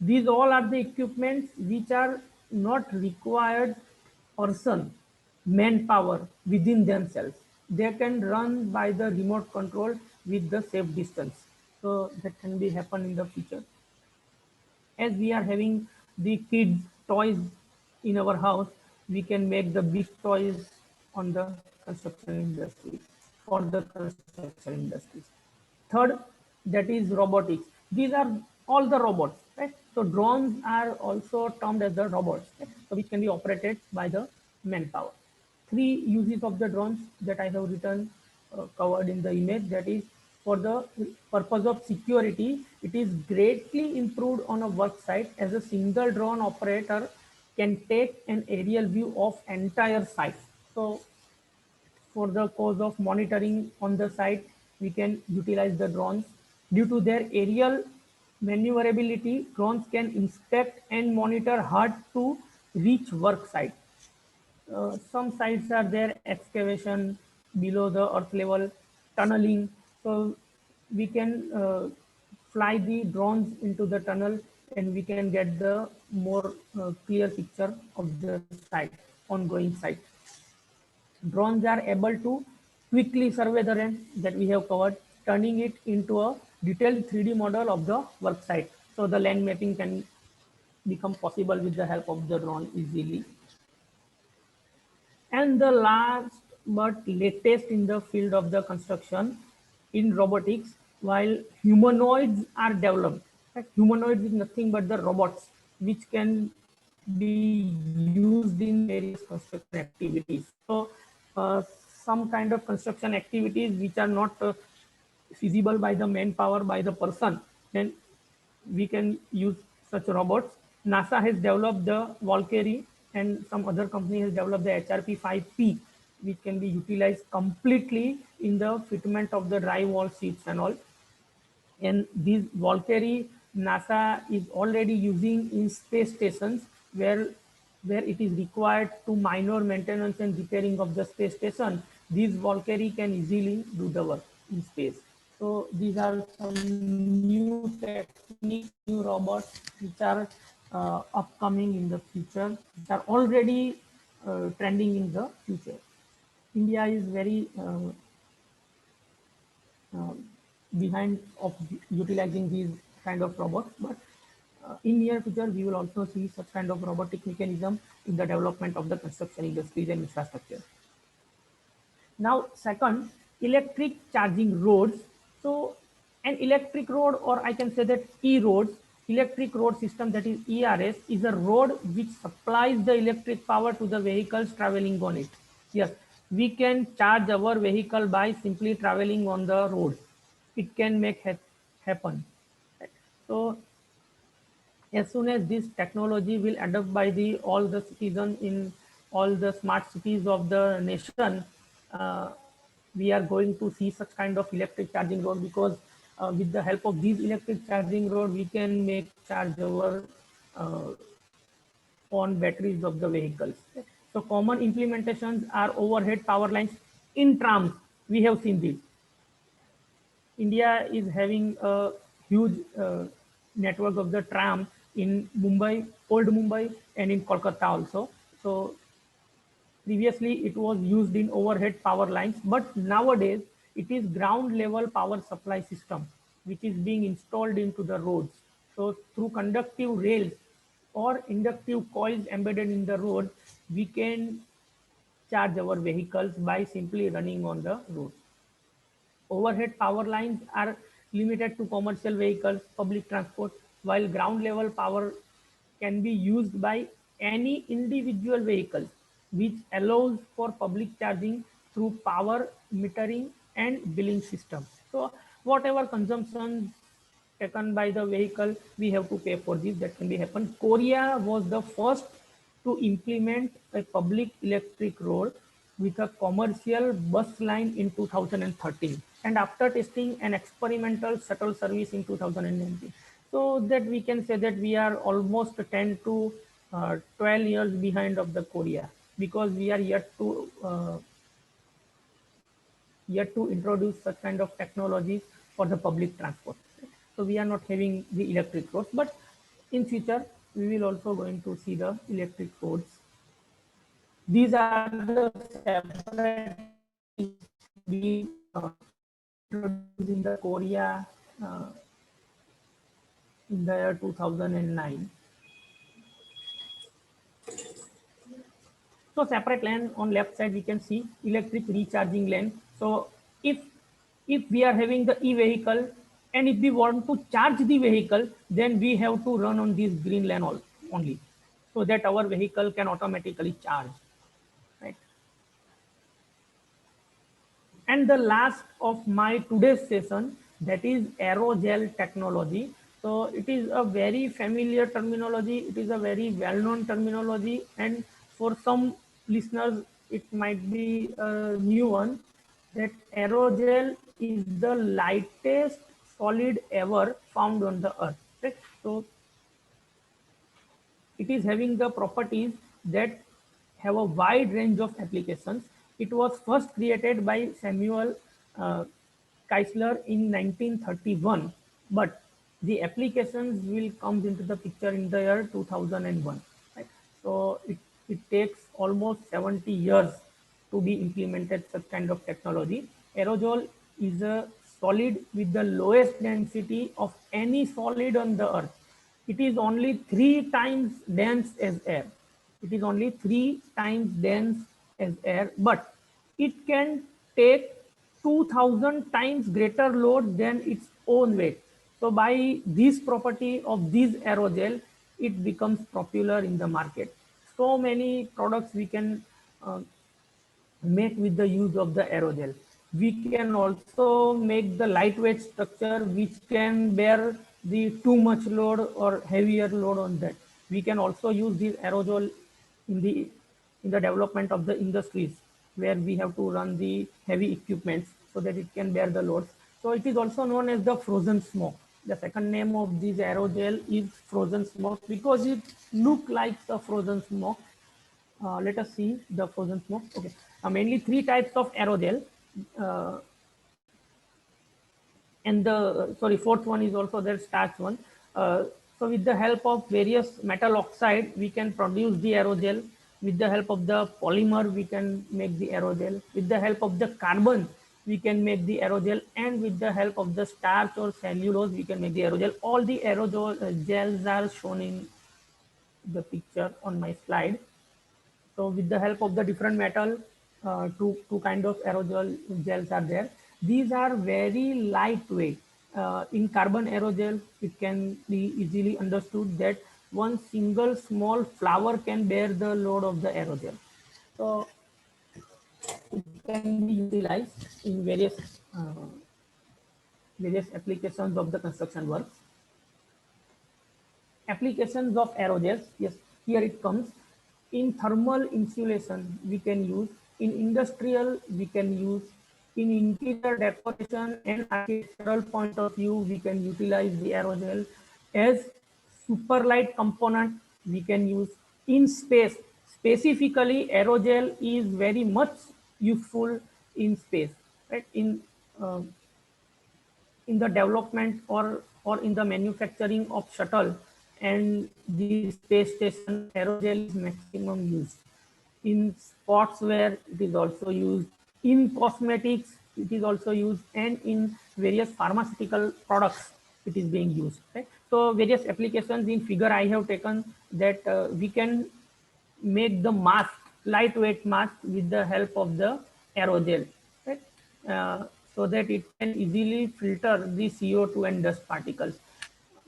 Speaker 6: these all are the equipments which are not required person, manpower within themselves. They can run by the remote control with the safe distance. So that can be happen in the future. As we are having the kids toys in our house, we can make the big toys on the construction industry, for the construction industries. Third, that is robotics. These are all the robots, right? So drones are also termed as the robots, right? So which can be operated by the manpower. Three uses of the drones that I have written, covered in the image, that is, for the purpose of security, it is greatly improved on a work site, as a single drone operator can take an aerial view of entire site. So for the cause of monitoring on the site, we can utilize the drones. Due to their aerial maneuverability, drones can inspect and monitor hard to reach work site. Some sites are there, excavation below the earth level, tunneling. So we can fly the drones into the tunnel, and we can get the more clear picture of the site, ongoing site. Drones are able to quickly survey the land that we have covered, turning it into a detailed 3D model of the work site. So the land mapping can become possible with the help of the drone easily. And the last but latest in the field of the construction in robotics, while humanoids are developed. Right? Humanoids is nothing but the robots which can be used in various construction activities. So some kind of construction activities which are not feasible by the manpower, by the person, then we can use such robots. NASA has developed the Valkyrie, and some other company has developed the HRP-5P, which can be utilized completely in the fitment of the drywall sheets and all. And these Valkyrie, NASA is already using in space stations, where it is required to minor maintenance and repairing of the space station. These Valkyrie can easily do the work in space. So these are some new techniques, new robots which are upcoming in the future, which are already trending in the future. India is very behind of utilizing these kind of robots, but in near future we will also see such kind of robotic mechanism in the development of the construction industries and infrastructure. Now second, electric charging roads. So an electric road, or I can say that e-roads, electric road system, that is ERS, is a road which supplies the electric power to the vehicles traveling on it. Yes, we can charge our vehicle by simply traveling on the road. It can make happen. So as soon as this technology will adopt by the all the citizens in all the smart cities of the nation, uh, we are going to see such kind of electric charging road, because with the help of these electric charging road, we can make charge our uh, on batteries of the vehicles. So common implementations are overhead power lines in trams. We have seen this. India is having a huge network of the tram in Mumbai, Old Mumbai, and in Kolkata also. So previously it was used in overhead power lines, but nowadays it is ground level power supply system which is being installed into the roads. So through conductive rails or inductive coils embedded in the road, we can charge our vehicles by simply running on the road. Overhead power lines are limited to commercial vehicles, public transport, while ground level power can be used by any individual vehicle, which allows for public charging through power metering and billing system. So whatever consumption taken by the vehicle, we have to pay for this. That can be happen. Korea was the first to implement a public electric road with a commercial bus line in 2013, and after testing an experimental shuttle service in 2019. So that we can say that we are almost 10 to 12 years behind of the Korea, because we are yet to introduce such kind of technologies for the public transport. So we are not having the electric roads, but in future we will also going to see the electric roads. These are the separate we introduced in the Korea in the year 2009. So separate lane on left side, we can see electric recharging lane. So if we are having the e-vehicle and if we want to charge the vehicle, then we have to run on this green lane only, so that our vehicle can automatically charge, right? And the last of my today's session, that is aerogel technology. So it is a very familiar terminology. It is a very well-known terminology, and for some listeners, it might be a new one. That aerogel is the lightest solid ever found on the earth. Right? So it is having the properties that have a wide range of applications. It was first created by Samuel Keisler in 1931, but the applications will come into the picture in the year 2001. Right? So it takes almost 70 years to be implemented such kind of technology. Aerosol is a solid with the lowest density of any solid on the earth. It is only 3 times dense as air. It is only 3 times dense as air, but it can take 2000 times greater load than its own weight. So by this property of this aerogel, it becomes popular in the market. So many products we can make with the use of the aerogel. We can also make the lightweight structure which can bear the too much load or heavier load on that. We can also use this aerosol in the development of the industries where we have to run the heavy equipments so that it can bear the loads. So it is also known as the frozen smoke. The second name of this aerogel is frozen smoke because it looks like a frozen smoke. Let us see the frozen smoke. Okay, mainly 3 types of aerogel, and the fourth one is also there, starch one. So with the help of various metal oxide, we can produce the aerogel. With the help of the polymer, we can make the aerogel. With the help of the carbon, we can make the aerogel, and with the help of the starch or cellulose, we can make the aerogel. All the aerogel gels are shown in the picture on my slide. So with the help of the different metal, two kind of aerogel gels are there. These are very lightweight. In carbon aerogel, it can be easily understood that one single small flower can bear the load of the aerogel. So it can be utilized in various applications of the construction work. Applications of aerogels, yes, here it comes. In thermal insulation, we can use. In industrial, we can use. In interior decoration and architectural point of view, we can utilize the aerogel. As superlight component, we can use. In space, specifically, aerogel is very much useful in space, right? In the development or in the manufacturing of shuttle and the space station, aerogel is maximum used. In sportswear, it is also used. In cosmetics, it is also used, and in various pharmaceutical products, it is being used. Right? So various applications in figure I have taken that we can make the mask, lightweight mask with the help of the aerogel. Right? so that it can easily filter the CO2 and dust particles.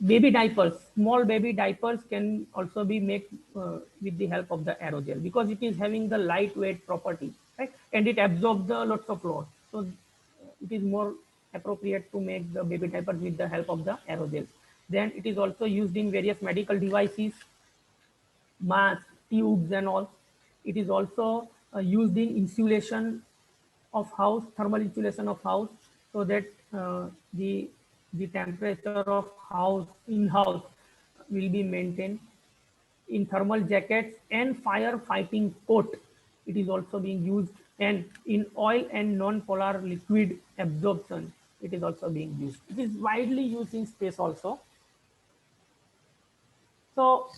Speaker 6: Baby diapers, small baby diapers can also be made with the help of the aerogel, because it is having the lightweight property, right? And it absorbs the lots of load. So it is more appropriate to make the baby diapers with the help of the aerogel. Then it is also used in various medical devices, masks, tubes and all. It is also used in insulation of house, thermal insulation of house, so that the temperature of house in house will be maintained. In thermal jackets and firefighting coat, it is also being used, and in oil and non-polar liquid absorption, it is also being used. It is widely used in space also. So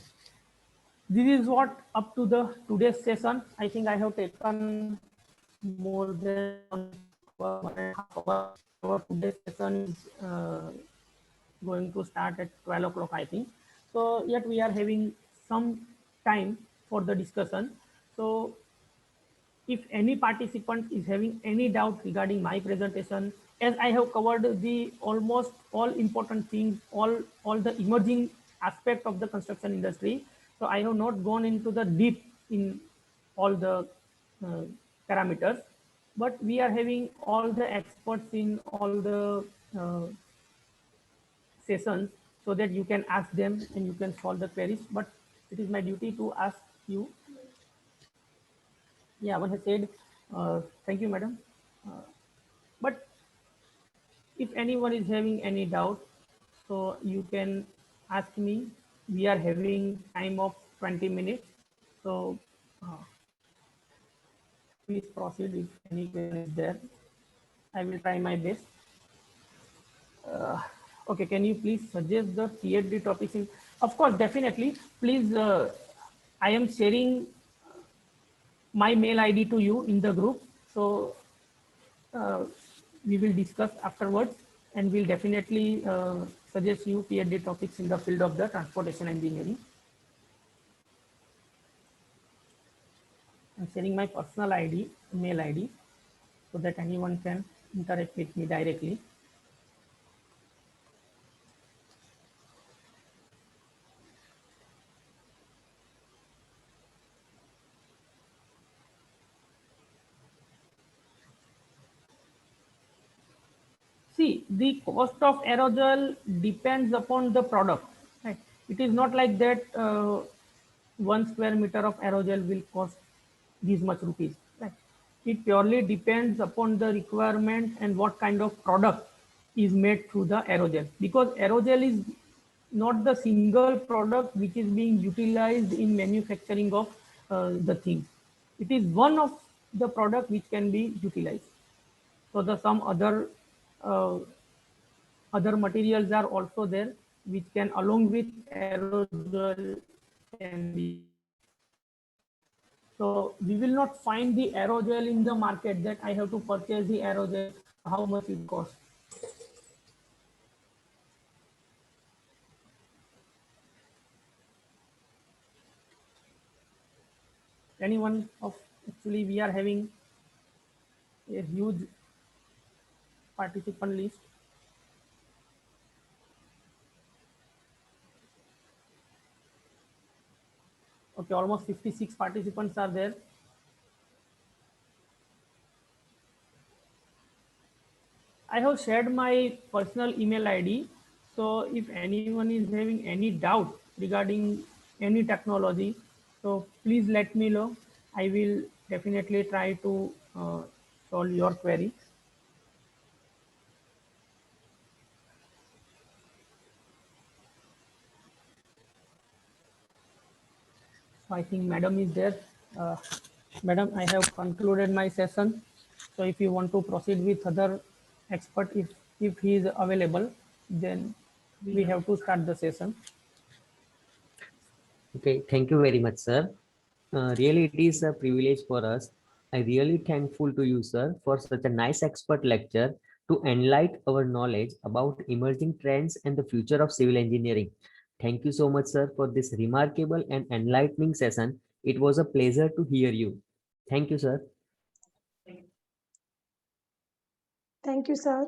Speaker 6: this is what up to the today's session. I think I have taken more than 1.5 hours. Our today's session is going to start at 12 o'clock, I think. So yet we are having some time for the discussion. So if any participant is having any doubt regarding my presentation, as I have covered the almost all important things, all the emerging aspect of the construction industry. So I have not gone into the deep in all the parameters, but we are having all the experts in all the sessions, so that you can ask them and you can solve the queries. But it is my duty to ask you. Yeah, one has said, thank you, madam. But if anyone is having any doubt, so you can ask me. We are having time of 20 minutes. So please proceed if any question is there. I will try my best. Okay, can you please suggest the PhD topics? Of course, definitely. Please, I am sharing my mail ID to you in the group. So we will discuss afterwards, and we'll definitely suggest you PhD topics in the field of the transportation engineering. I'm sharing my personal ID, mail ID, so that anyone can interact with me directly. See, the cost of aerogel depends upon the product. Right? It is not like that 1 square meter of aerogel will cost this much rupees. Right? It purely depends upon the requirement and what kind of product is made through the aerogel. Because aerogel is not the single product which is being utilized in manufacturing of the things. It is one of the product which can be utilized. So the some other materials are also there which can, along with aerogel, can be. So we will not find the aerogel in the market that I have to purchase the aerogel, how much it costs. Anyone of, actually we are having a huge participant list. Okay, almost 56 participants are there. I have shared my personal email ID. So if anyone is having any doubt regarding any technology, so please let me know. I will definitely try to solve your query. So I think madam is there. Madam, I have concluded my session. So if you want to proceed with other expert, if he is available, then we have to start the session.
Speaker 3: Okay, thank you very much, sir. Really, it is a privilege for us. I really thankful to you, sir, for such a nice expert lecture to enlighten our knowledge about emerging trends and the future of civil engineering. Thank you so much, sir, for this remarkable and enlightening session. It was a pleasure to hear you. Thank you, sir.
Speaker 1: Thank you, sir.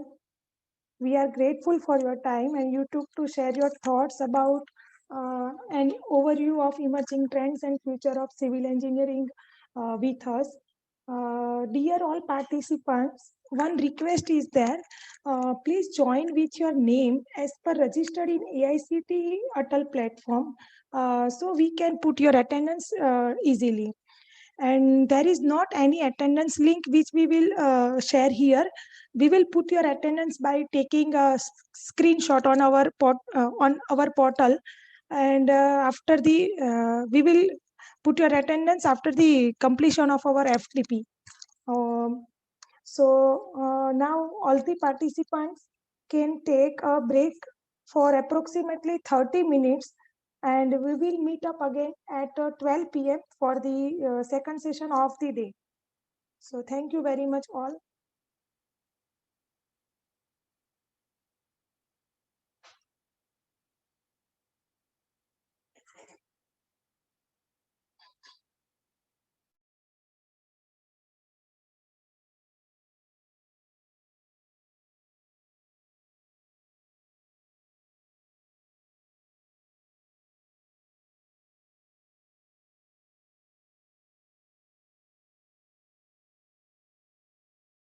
Speaker 1: We are grateful for your time and you took to share your thoughts about an overview of emerging trends and future of civil engineering with us. Dear all participants, one request is there. Please join with your name as per registered in AICTE Atal platform, so we can put your attendance easily. And there is not any attendance link which we will share here. We will put your attendance by taking a screenshot on our portal, and after the we will put your attendance after the completion of our FTP. Now all the participants can take a break for approximately 30 minutes, and we will meet up again at 12 p.m. for the second session of the day. So thank you very much all.